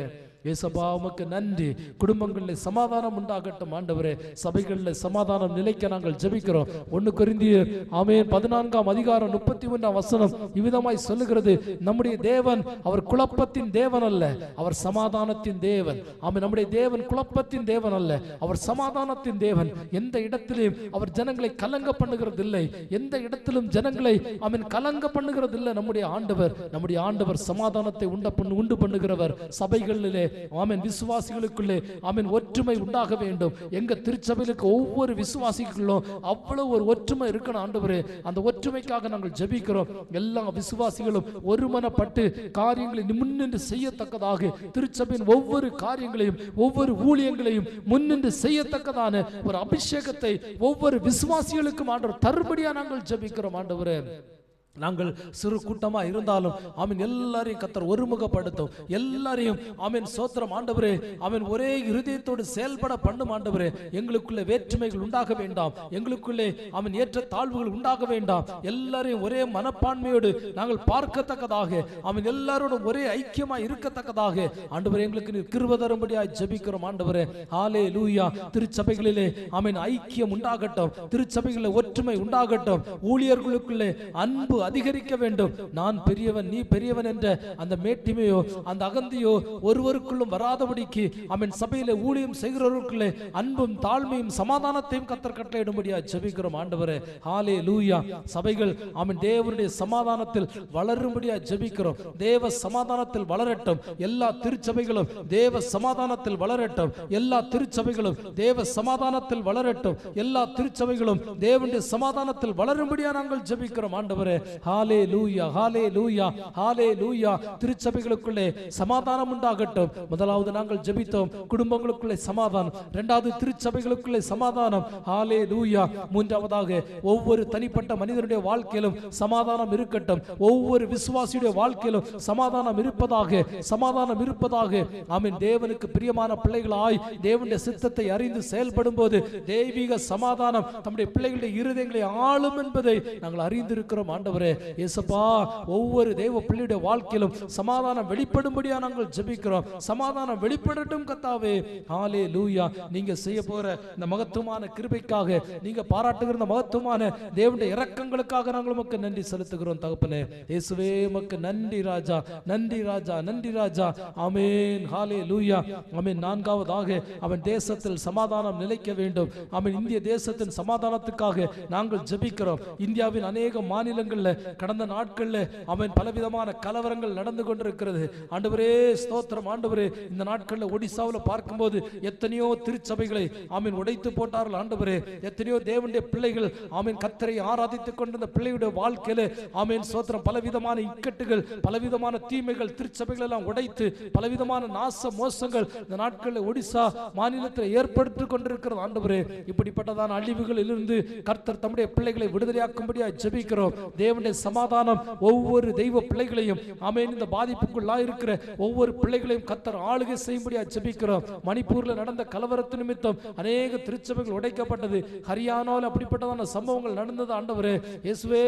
ஏசப்பா, உமக்கு நன்றி. குடும்பங்களில் சமாதானம் உண்டாகட்டும் ஆண்டவரே. சபைகளில் சமாதானம் நிலைக்க நாங்கள் ஜெபிக்கிறோம். 1 கொரிந்தியர் 14:33 இவ்விதமாய் சொல்லுகிறது, நம்முடைய தேவன் அவர் குழப்பத்தின் தேவன் அல்ல, அவர் சமாதானத்தின் தேவன். நம்முடைய தேவன் குழப்பத்தின் தேவன் அல்ல, அவர் சமாதானத்தின் தேவன். எந்த இடத்திலும் அவர் ஜனங்களை கலங்க பண்ணுகிறது இல்லை. எந்த இடத்திலும் ஜனங்களை கலங்க பண்ணுகிறது இல்லை. நம்முடைய ஆண்டவர் சமாதானத்தை உண்டு பண்ணுகிறவர். சபைகளிலே விசுவாசிகளுக்குள்ளே ஒற்றுமை உண்டாக வேண்டும். எங்க திருச்சபையிலுக்கு ஒவ்வொரு விசுவாசிகளும் அவ்வளவு ஒரு ஒற்றுமை இருக்கணும் ஆண்டவரே. அந்த ஒற்றுமைக்காக நாங்கள் ஜெபிக்கிறோம். எல்லா விசுவாசிகளும் ஒருமனப்பட்டு காரியங்களை முன்னின்று செய்யத்தக்கதாக, திருச்சபையின் ஒவ்வொரு காரியங்களையும் ஒவ்வொரு ஊழியங்களையும் முன்னின்று செய்யத்தக்கதான ஒரு அபிஷேகத்தை ஒவ்வொரு விசுவாசிகளுக்கும் ஆண்டவர் தருபடியா நாங்கள் ஜெபிக்கிறோம் ஆண்டவரே. நாங்கள் சிறு கூட்டமா இருந்தாலும் எல்லாரையும் கர்த்தர் ஒருமுகப்படுத்தும். எல்லாரையும் சோத்திரம் ஆண்டவரே. ஒரே இருதயத்தோடு செயல்பட பண்ணும் ஆண்டவரே. எங்களுக்குள்ளே வேற்றுமைகள் உண்டாக வேண்டாம். எங்களுக்குள்ளே ஏற்ற தாழ்வுகள் உண்டாக வேண்டாம். எல்லாரையும் ஒரே மனப்பான்மையோடு நாங்கள் பார்க்கத்தக்கதாக, எல்லாரோடும் ஒரே ஐக்கியமா இருக்கத்தக்கதாக ஆண்டவரே எங்களுக்கு நீர் கிருபை தரும்படியாய் ஜெபிக்கிறோம் ஆண்டவரே. ஹல்லேலூயா. திருச்சபைகளிலே ஐக்கியம் உண்டாகட்டும். திருச்சபைகளிலே ஒற்றுமை உண்டாகட்டும். ஊழியர்களுக்குள்ளே அன்பு அதிகரிக்க வேண்டும். நான் பெரியவன் நீ பெரியவன் என்ற அந்த மேட்டிமையோ அந்த அகந்தியோ ஒருவருக்குள்ளும் வராதபடிக்கு சபையிலே ஊழியம் செய்கிறவர்களுக்குள்ளே அன்பும் தாழ்மையும் சமாதானத்தையும் கர்த்தர் கட்டளையிடும்படியா ஜெபிக்கிறோம் ஆண்டவரே. ஹல்லேலூயா. சபைகள் தேவனுடைய சமாதானத்தில் வளரும்படியா ஜெபிக்கிறோம். தேவ சமாதானத்தில் வளரட்டும். எல்லா திருச்சபைகளும் தேவ சமாதானத்தில் வளரட்டும். எல்லா திருச்சபைகளும் தேவ சமாதானத்தில் வளரட்டும். எல்லா திருச்சபைகளும் தேவனுடைய சமாதானத்தில் வளரும்படியா நாங்கள் ஜெபிக்கிறோம் ஆண்டவரே. ஹல்லேலூயா, ஹல்லேலூயா, ஹல்லேலூயா. திருச்சபைகளுக்குள்ளே சமாதானம் உண்டாகட்டும். முதலாவது நாங்கள் ஜெபித்தோம் குடும்பங்களுக்குள்ளே சமாதானம். இரண்டாவது திருச்சபைகளுக்குள்ளே சமாதானம். ஹல்லேலூயா. மூன்றாவதாக ஒவ்வொரு தனிப்பட்ட மனிதனுடைய வாழ்க்கையிலும் சமாதானம் இருக்கட்டும். ஒவ்வொரு விசுவாசியுடைய வாழ்க்கையிலும் சமாதானம் இருப்பதாக, சமாதானம் இருப்பதாக. ஆமென். தேவனுக்கு பிரியமான பிள்ளைகளாய் தேவனுடைய சித்தத்தை அறிந்து செயல்படும் போது தெய்வீக சமாதானம் நம்முடைய பிள்ளைகளுடைய இருதயங்களை ஆளும் என்பதை நாங்கள் அறிந்திருக்கிறோம் ஆண்டவரே. ஆண்டவரே. இயேசுப்பா, ஒவ்வொரு தெய்வ பிள்ளையுடைய வாழ்க்கையிலும் சமாதானம் வெளிப்படும்படியா நாங்கள் ஜெபிக்கிறோம். சமாதானம் வெளிப்படட்டும் கர்த்தாவே. ஹல்லேலூயா. நீங்க செய்ய போற இந்த மகத்துவமான கிருபைக்காக, நீங்க பாராட்டுகிற இந்த மகத்துவமான தேவனுடைய இரக்கங்களுக்காக நாங்கள் உமக்கு நன்றி செலுத்துகிறோம் தகப்பனே. இயேசுவே உமக்கு நன்றி ராஜா, நன்றி ராஜா, நன்றி ராஜா. ஆமென். ஹல்லேலூயா. ஆமென். நான்காவதாக, அவன் தேசத்தில் சமாதானம் நிலைக்க வேண்டும். அவன் இந்திய தேசத்தின் சமாதானத்துக்காக நாங்கள் ஜெபிக்கிறோம். இந்தியாவின் அநேக மாநிலங்களில் கடந்த நாட்களில் அவன் பலவிதமான கலவரங்கள் நடந்து கொண்டிருக்கிறது. ஆண்டவரே ஸ்தோத்திரம். ஆண்டவரே, இந்த நாட்களில் ஒடிசாவில் பார்க்கும்போது எத்தனையோ திருச்சபைகளை ஆமீன் உடைத்து போட்டார்கள். ஆண்டவரே, எத்தனையோ தேவனுடைய பிள்ளைகள் ஆமீன் கர்த்தரை ஆராதித்துக் கொண்டிருந்த பிள்ளையுடைய வாழ்க்கையில ஆமீன் ஸ்தோத்திரம் பலவிதமான இக்கட்டுகள், பலவிதமான தீமைகள், திருச்சபைகள் எல்லாம் உடைத்து பலவிதமான நாச மோசங்கள் இந்த நாட்களில் ஒடிசா மாநிலத்தில் ஏற்படுத்திக் கொண்டிருக்கிறது. ஆண்டவரே, இப்படிப்பட்டதான அழிவுகளில் இருந்து கர்த்தர் தம்முடைய பிள்ளைகளை விடுதலையாக்கும்படியாக ஜெபிக்கிறோம். தேவனுடைய சமாதானம் ஒவ்வொரு தெய்வ பிள்ளைகளையும் ஆமீன் இந்த பாதிப்புக்குள்ளாக இருக்கிற ஒவ்வொரு பிள்ளைகளையும் கர்த்தர் ஆளுகை செய்யும்படியாக ஜெபிக்கிறோம். மணிப்பூர்ல நடந்த கலவரத்து நிமித்தம் அநேக திருச்சபைகள் உடைக்கப்பட்டது. ஹரியானாவில் அப்படிப்பட்டதான சம்பவங்கள் நடந்தது. ஆண்டவரே இயேசுவே,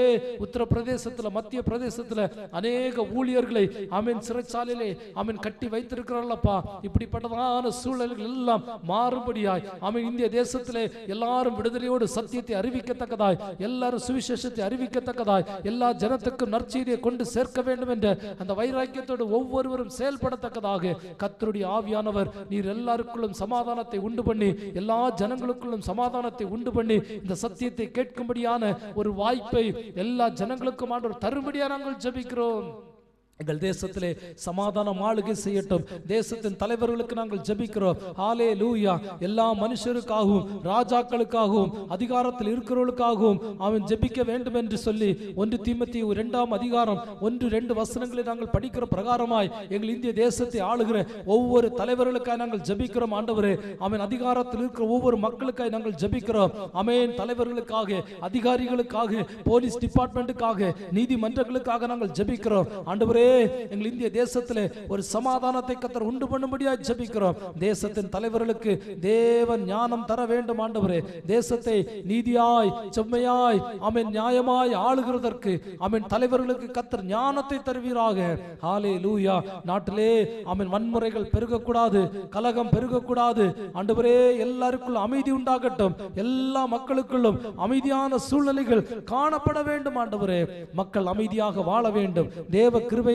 உத்தரப்பிரதேசத்துல, மத்திய பிரதேசத்துல அநேக ஊழியர்களை ஆமீன் சிறைச்சாலையிலே ஆமீன் கட்டி வைத்திருக்கிறார்களப்பா. இப்படிப்பட்டதான சூழல்கள் எல்லாம் மாறுபடியாய் ஆமீன் இந்திய தேசத்திலே எல்லாரும் விடுதலையோடு சத்தியத்தை அறிவிக்கத்தக்கதாய், எல்லாரும் சுவிசேஷத்தை அறிவிக்கத்தக்கதாய், எல்லா ஜனத்துக்கும் நற்செய்தியை கொண்டு சேர்க்க வேண்டும் என்ற அந்த வைராக்கியத்தோடு ஒவ்வொருவரும் செயல்படத்தக்கதாக கர்த்தருடைய ஆவியானவர் நீர் எல்லாருக்குள்ளும் சமாதானத்தை உண்டு பண்ணி, எல்லா ஜனங்களுக்குள்ளும் சமாதானத்தை உண்டு பண்ணி இந்த சத்தியத்தை கேட்கும்படியான ஒரு வாய்ப்பை எல்லா ஜனங்களுக்கும் ஆண்டவர் தரும்படியா நாங்கள் ஜெபிக்கிறோம். எங்கள் தேசத்திலே சமாதானம் ஆளுகை செய்யட்டும். தேசத்தின் தலைவர்களுக்கு நாங்கள் ஜெபிக்கிறோம். ஹல்லேலூயா. எல்லா மனுஷருக்காகவும், ராஜாக்களுக்காகவும், அதிகாரத்தில் இருக்கிறவர்களுக்காகவும் அவன் ஜெபிக்க வேண்டும் என்று சொல்லி 1 தீமோத்தேயு 2ஆம் அதிகாரம் 1-2 வசனங்களை நாங்கள் படிக்கிற பிரகாரமாய் எங்கள் இந்திய தேசத்தை ஆளுகிற ஒவ்வொரு தலைவர்களுக்காக நாங்கள் ஜெபிக்கிறோம். ஆண்டவரே, அவன் அதிகாரத்தில் இருக்கிற ஒவ்வொரு மக்களுக்காக நாங்கள் ஜெபிக்கிறோம். ஆமென். தலைவர்களுக்காக, அதிகாரிகளுக்காக, போலீஸ் டிபார்ட்மெண்ட்டுக்காக, நீதிமன்றங்களுக்காக நாங்கள் ஜெபிக்கிறோம். ஆண்டவரே, எங்கள் இந்திய தேசத்திலே ஒரு சமாதானத்தை கர்த்தர் உண்டு பண்ணும்படியா ஜெபிக்கிறோம். தேசத்தின் தலைவர்களுக்கு தேவன் ஞானம் தர வேண்டும். ஆண்டவரே, தேசத்தை நீதியாய், செம்மையாய், ஆமென் நியாயமாய் ஆளுகிறதற்கு ஆமென் தலைவர்களுக்கு கர்த்தர் ஞானத்தை தருவீராக. ஹல்லேலூயா. நாட்டிலே ஆமென் வன்முறைகள் பெருகக்கூடாது, கலகம் பெருகக்கூடாது. ஆண்டவரே, எல்லாருக்குள்ள அமைதி உண்டாகட்டும். எல்லா மக்களுக்குள்ளும் அமைதியான சூழ்நிலைகள் காணப்பட வேண்டும். ஆண்டவரே, மக்கள் அமைதியாக வாழ வேண்டும். தேவ கிருபை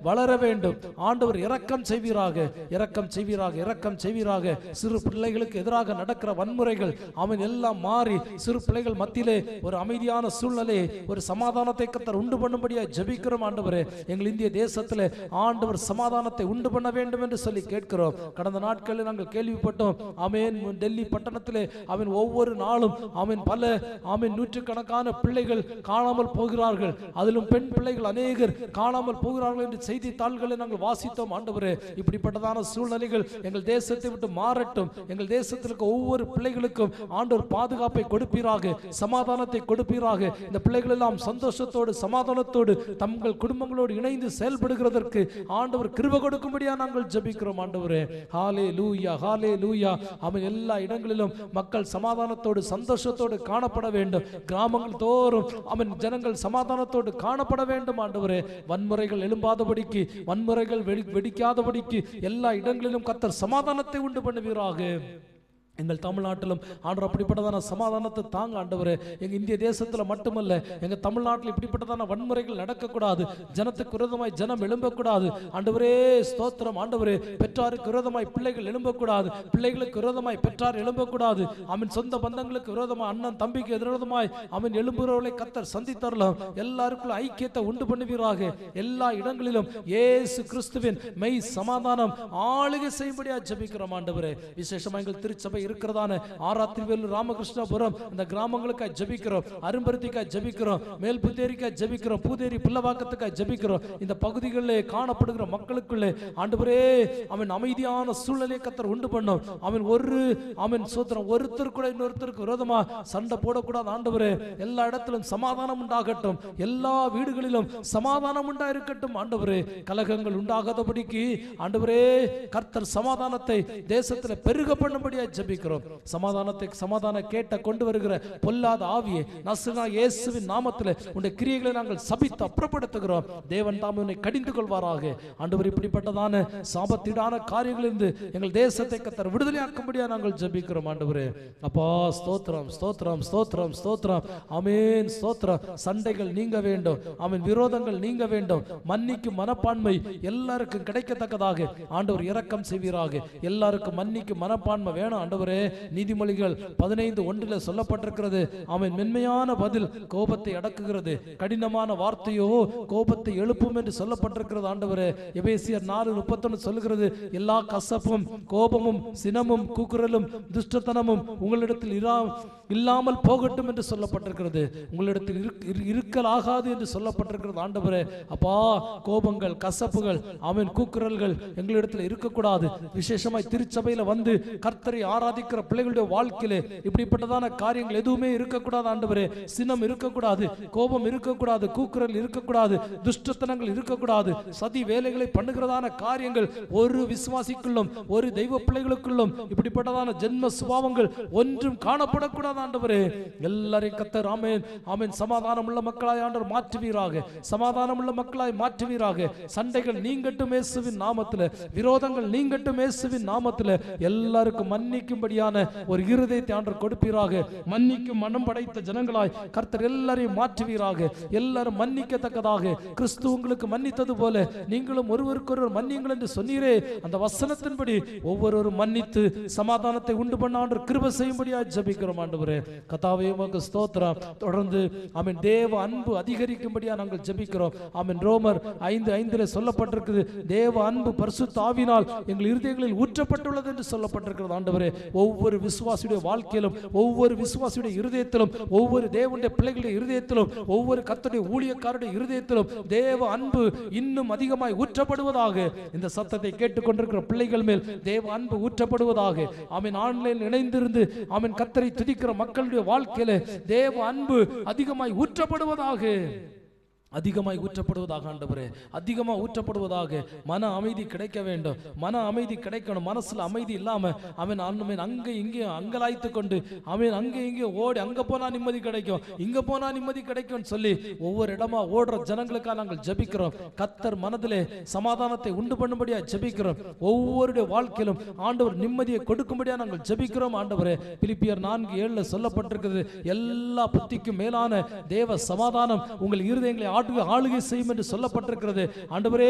வளர வேண்டும். ஆண்டவர் இரக்கம் செய்வீராக, இரக்கம் செய்வீராக, இரக்கம் செய்வீராக. சிறு பிள்ளைகளுக்கு எதிராக நடக்கிற வன்முறைகள் அவன் எல்லாம் மாறி சிறு பிள்ளைகள் மத்தியிலே ஒரு அமைதியான சூழ்நிலையை, ஒரு சமாதானத்தை கர்த்தர் உண்டு பண்ணும்படியா ஜெபிக்கிறோம். ஆண்டவரே, எங்கள் இந்திய தேசத்திலே ஆண்டவர் சமாதானத்தை உண்டு பண்ண வேண்டும் என்று சொல்லி கேட்கிறோம். கடந்த நாட்களில் நாங்கள் கேள்விப்பட்டோம். ஆமென். டெல்லி பட்டணத்திலே அவன் ஒவ்வொரு நாளும் அவன் பல ஆமென் நூற்றுக்கணக்கான பிள்ளைகள் காணாமல் போகிறார்கள். அதிலும் பெண் பிள்ளைகள் அநேகர் காணாமல் போகிறார்கள் என்று செய்தித்தாள்களை நாங்கள் வாசித்தோம். ஆண்டவரே, இப்படிப்பட்டதான சூழ்நிலைகள் எங்கள் தேசத்தை விட்டு மாறட்டும். எங்கள் தேசத்தில் இருக்க ஒவ்வொரு பிள்ளைகளுக்கும் ஆண்டவர் பாதுகாப்பை கொடுப்பீராக, சமாதானத்தை கொடுப்பீராக. இந்த பிள்ளைகள் எல்லாம் சந்தோஷத்தோடு, சமாதானத்தோடு தங்கள் குடும்பங்களோடு இணைந்து செயல்படுகிறதற்கு ஆண்டவர் கிருபை கொடுக்கும்படியா நாங்கள் ஜெபிக்கிறோம். ஆண்டவரே, ஹல்லேலூயா, ஹல்லேலூயா. அவன் எல்லா இடங்களிலும் மக்கள் சமாதானத்தோடு, சந்தோஷத்தோடு காணப்பட வேண்டும். கிராமங்கள் தோறும் அவன் ஜனங்கள் சமாதானத்தோடு காணப்பட வேண்டும். ஆண்டவரே, வன்முறைகள் எழும்பாதபடிக்கு, வன்முறைகள் வெடிக்காதபடிக்கு எல்லா இடங்களிலும் கர்த்தர் சமாதானத்தை உண்டு பண்ணுவீராக. எங்கள் தமிழ்நாட்டிலும் ஆண்டவர் அப்படிப்பட்டதான சமாதானத்தை தாங்க. ஆண்டவரே, எங்க இந்திய தேசத்துல மட்டுமல்ல, எங்க தமிழ்நாட்டில் இப்படிப்பட்டதான வன்முறைகள் நடக்கக்கூடாது. ஜனத்துக்கு விரோதமாய் ஜனம் எழும்பக்கூடாது. ஆண்டவரே ஸ்தோத்திரம். ஆண்டவரே, பெற்றாருக்கு விரோதமாய் பிள்ளைகள் எழும்பக்கூடாது. பிள்ளைகளுக்கு விரோதமாய் பெற்றார் எழும்பக்கூடாது. அவன் சொந்த பந்தங்களுக்கு விரோதமாய், அண்ணன் தம்பிக்கு விரோதமாய் அவன் எழும்புகிறவர்களை கர்த்தர் சந்தித்தரலாம். எல்லாருக்குள்ள ஐக்கியத்தை உண்டு பண்ணுவீராக. எல்லா இடங்களிலும் இயேசு கிறிஸ்துவின் மெய் சமாதானம் ஆளுகை செய்யும்படியா ஜெபிக்கிறோம். ஆண்டவரே, விசேஷமா எங்கள் திருச்சபை இருக்கிறதான ஆராத்திரிவேலூர், ராமகிருஷ்ணபுரம் அந்த கிராமங்களுக்காக ஜெபிக்கிறோம். அரும்பருத்திக்காக ஜெபிக்கிறோம். மேல் புத்தேரிக்காக ஜெபிக்கிறோம். பூதேரி புல்லவாக்கத்துக்காக ஜெபிக்கிறோம். இந்த பகுதிகளிலே காணப்படுகிற மக்களுக்குள்ளே ஆண்டவரே அவன் அமைதியான சூழ்நிலையை கர்த்தர் உண்டு பண்ணும். அவன் சோத்திரம் ஒருத்தர் கூட இன்னொருத்தருக்கு விரோதமா சண்டை போடக்கூடாது. ஆண்டவரே, எல்லா இடத்திலும் சமாதானம் உண்டாகட்டும். எல்லா வீடுகளிலும் சமாதானம் உண்டா இருக்கட்டும். ஆண்டவரே, கலகங்கள் உண்டாகாதபடிக்கு ஆண்டவரே கர்த்தர் சமாதானத்தை தேசத்தில் பெருக பண்ணும்படியா ஜெபிக்கிறோம். ஜெபிக்கிறோம். சமாதான கேட்ட கொண்டு வருகிற பொல்லாத ஆவியை நசரேயனாகிய இயேசுவின் நாமத்தில் உடைய கிரியைகளை நாங்கள் சபித்து அப்புறப்படுத்துகிறோம். தேவன் தாமே உன்னை கடிந்து கொள்வாராக. ஆண்டவர், இப்படிப்பட்டதான சாபத்தீடான காரியங்களிலிருந்து எங்கள் தேசத்தை கர்த்தர் விடுதலையாக்கும்படியா நாங்கள் ஜெபிக்கிறோம். ஆண்டவரே அப்பா, ஸ்தோத்திரம் ஸ்தோத்திரம் ஸ்தோத்திரம் ஸ்தோத்திரம். ஆமென், ஸ்தோத்திரம். சண்டைகள் நீங்க வேண்டும். ஆமென், விரோதங்கள் நீங்க வேண்டும். மன்னிக்கும் மனப்பான்மை எல்லாருக்கும் கிடைக்கத்தக்கதாக ஆண்டவர் இரக்கம் செய்வீராக. எல்லாருக்கும் மன்னிக்கும் மனப்பான்மை வேணும் ஆண்டவரே. நீதிமொழிகள் 15:1 சொல்லப்பட்டிருக்கிறது. ஆமென், மென்மையான பதில் கோபத்தை அடக்குகிறது, கடினமான வார்த்தையோ கோபத்தை எழுப்பும் என்று சொல்லப்பட்டிருக்கிறது. ஆண்டவரே, எபேசியர் 4:31 சொல்லுகிறது, எல்லா கசப்பும் கோபமும் சினமும் கூக்குரலும் துஷ்டத்தனமும் உங்களிடத்தில் இல்லாமல் போகட்டும் என்று சொல்லப்பட்டிருக்கிறது. உங்களிடத்தில் இருக்கலாகாது என்று சொல்லப்பட்டிருக்கிறது. ஆண்டவரே அப்பா, கோபங்கள் கசப்புகள் ஆமென் கூக்குரல்கள் எங்களிடத்தில் இருக்கக்கூடாது. விசேஷமாய் திருச்சபையில வந்து கர்த்தரை ஆராதிக்கிற பிள்ளைகளுடைய வாழ்க்கையிலே இப்படிப்பட்டதான காரியங்கள் எதுவுமே இருக்கக்கூடாது. ஆண்டவரே, சினம் இருக்கக்கூடாது, கோபம் இருக்கக்கூடாது, கூக்குரல் இருக்கக்கூடாது, துஷ்டத்தனங்கள் இருக்கக்கூடாது, சதி வேலைகளை பண்ணுகிறதான காரியங்கள் ஒரு விசுவாசிக்குள்ளும் ஒரு தெய்வ பிள்ளைகளுக்குள்ளும் இப்படிப்பட்டதான ஜென்ம சுபாவங்கள் ஒன்றும் காணப்படக்கூடாது. ஆண்டவரே, எல்லாரையும் கர்த்தர் ஆமென் ஆமென் சமாதானம் உள்ள மக்களாய் ஆண்டவர் மாற்றுவீராக. சமாதானம் உள்ள மக்களாய் மாற்றுவீராக. சண்டைகள் நீங்கட்டும் இயேசுவின் நாமத்தில். விரோதங்கள் நீங்கட்டும் இயேசுவின் நாமத்தில். எல்லாருக்கும் மன்னிக்கும்படியான ஒரு இருதயத்தை ஆண்டவர் கொடுப்பீராக. மன்னிக்கும் மனம் படைத்த ஜனங்களாய் கர்த்தர் எல்லாரையும் மாற்றுவீராக. எல்லாரும் மன்னிக்கத்தக்கதாக கிறிஸ்து உங்களுக்கு மன்னித்தது போல நீங்களும் ஒருவருக்கொருவர் மன்னியுங்கள் என்று சொன்னீரே. அந்த வசனத்தின்படி ஒவ்வொருவரும் மன்னித்து சமாதானத்தை உண்டு பண்ண ஆண்டவர் கிருபை செய்யும்படியாக ஜெபிக்கிறோம். ஆண்டவரே கர்த்தாவே, உமக்கு ஸ்தோத்திரம். தொடர்ந்து ஆமென் தேவ அன்பு அதிகரிக்கும்படியாக நாங்கள் ஜெபிக்கிறோம். ஆமென், ரோமர் 5:5 சொல்லப்பட்டிருக்கிறது, தேவ அன்பு பரிசுத்த ஆவியினால் எங்கள் இருதயங்களில் ஊற்றப்பட்டுள்ளது என்று சொல்லப்பட்டிருக்கிறது. ஆண்டவரே, ஒவ்வொரு விசுவாசியுடைய வாழ்க்கையிலும் ஒவ்வொரு விசுவாசியுடைய இருதயத்திலும் ஒவ்வொரு தேவனுடைய பிள்ளைகளுடைய இருதயத்திலும் ஒவ்வொரு கர்த்தருடைய ஊழியக்காரருடைய இருதயத்திலும் தேவ அன்பு இன்னும் அதிகமாய் ஊற்றப்படுவதாக. இந்த சத்தத்தை கேட்டுக்கொண்டிருக்கிற பிள்ளைகள் மேல் தேவ அன்பு ஊற்றப்படுவதாக. ஆமென், ஆன்லைன் இணைந்திருந்து ஆமென் கர்த்தரை துதிக்கிற மக்களுடைய வாழ்க்கையில தேவ அன்பு அதிகமாய் ஊற்றப்படுவதாக. அதிகமாய் ஊற்றப்படுவதாக. ஆண்டவரே, அதிகமாக ஊற்றப்படுவதாக. மன அமைதி கிடைக்க வேண்டும். மன அமைதி கிடைக்கணும். மனசுல அமைதி இல்லாம அவன் அங்கே இங்கேயும் அங்கலாய்த்து கொண்டு அவன் அங்கே இங்கேயும் ஓடி அங்க போனா நிம்மதி கிடைக்கும், இங்க போனா நிம்மதி கிடைக்கும் சொல்லி ஒவ்வொரு இடமா ஓடுற ஜனங்களுக்காக நாங்கள் ஜெபிக்கிறோம். கர்த்தர் மனதிலே சமாதானத்தை உண்டு பண்ணும்படியா ஜெபிக்கிறோம். ஒவ்வொருடைய வாழ்க்கையிலும் ஆண்டவர் நிம்மதியை கொடுக்கும்படியா நாங்கள் ஜெபிக்கிறோம். ஆண்டவரே, பிலிப்பியர் 4:7 சொல்லப்பட்டிருக்கிறது, எல்லா புத்திக்கும் மேலான தேவ சமாதானம் உங்கள் இருதயங்களை ஆளுகை செய்யும் என்று சொல்லப்பட்டிருக்கிறது. ஆண்டவரே,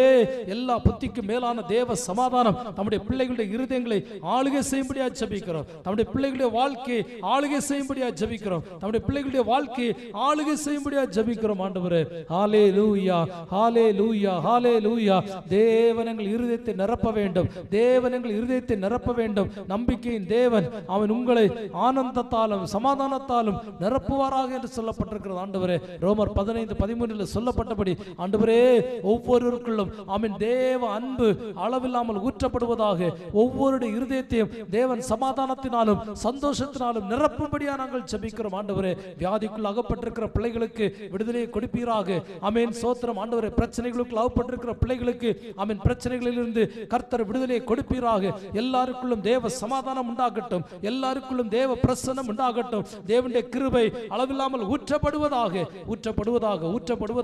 எல்லா புத்திக்கும் மேலான தேவ சமாதானம் நம்முடைய பிள்ளைகளுடைய இருதயங்களை ஆளுகை செய்யும்படியா ஜெபிக்கிறோம். நம்முடைய பிள்ளைகளுடைய வாழ்க்கையை ஆளுகை செய்யும்படியா ஜெபிக்கிறோம். நம்முடைய பிள்ளைகளுடைய வாழ்க்கையை ஆளுகை செய்யும்படியா ஜெபிக்கிறோம். ஆண்டவரே, ஹalleluya ஹalleluya ஹalleluya. தேவன் எங்கள் இருதயத்தை நிரப்ப வேண்டும். தேவன் எங்கள் இருதயத்தை நிரப்ப வேண்டும். நம்பிக்கையின் தேவன் அவன் உங்களை ஆனந்தத்தாலும் சமாதானத்தாலும் நிரப்புவாராக என்று சொல்லப்பட்டிருக்கிறது. ஆண்டவரே, ரோமர் 15:13 சொல்லப்பட்டபடி ஆண்டவரே, ஒவ்வொருவருக்குள்ளும் ஆமென் தேவ அன்பு அளவில்லாமல் ஊற்றப்படுவதாக. ஒவ்வொரு இருதயத்தையும் தேவன் சமாதானத்தினாலும் சந்தோஷத்தினாலும் நிரப்பும்படியா நாங்கள் ஜெபிக்கிறோம். ஆண்டவரே, வியாதிக்குள் அகப்பட்டிருக்கிற பிள்ளைகளுக்கு விடுதலையை கொடுப்பீராக. ஆமென், சோத்திரம். ஆண்டவரே, பிரச்சனைகளுக்கு அகப்பட்டிருக்கிற பிள்ளைகளுக்கு ஆமென் பிரச்சனைகளிலிருந்து கர்த்தர் விடுதலையை கொடுப்பீராக. எல்லாருக்குள்ளும் தேவ சமாதானம் உண்டாகட்டும். எல்லாருக்குள்ளும் தேவ பிரசன்னம் உண்டாகட்டும். தேவனுடைய கிருபை அளவில்லாமல் ஊற்றப்படுவதாக ஊற்றப்படுவதாக ஊற்றப்படுவதாக.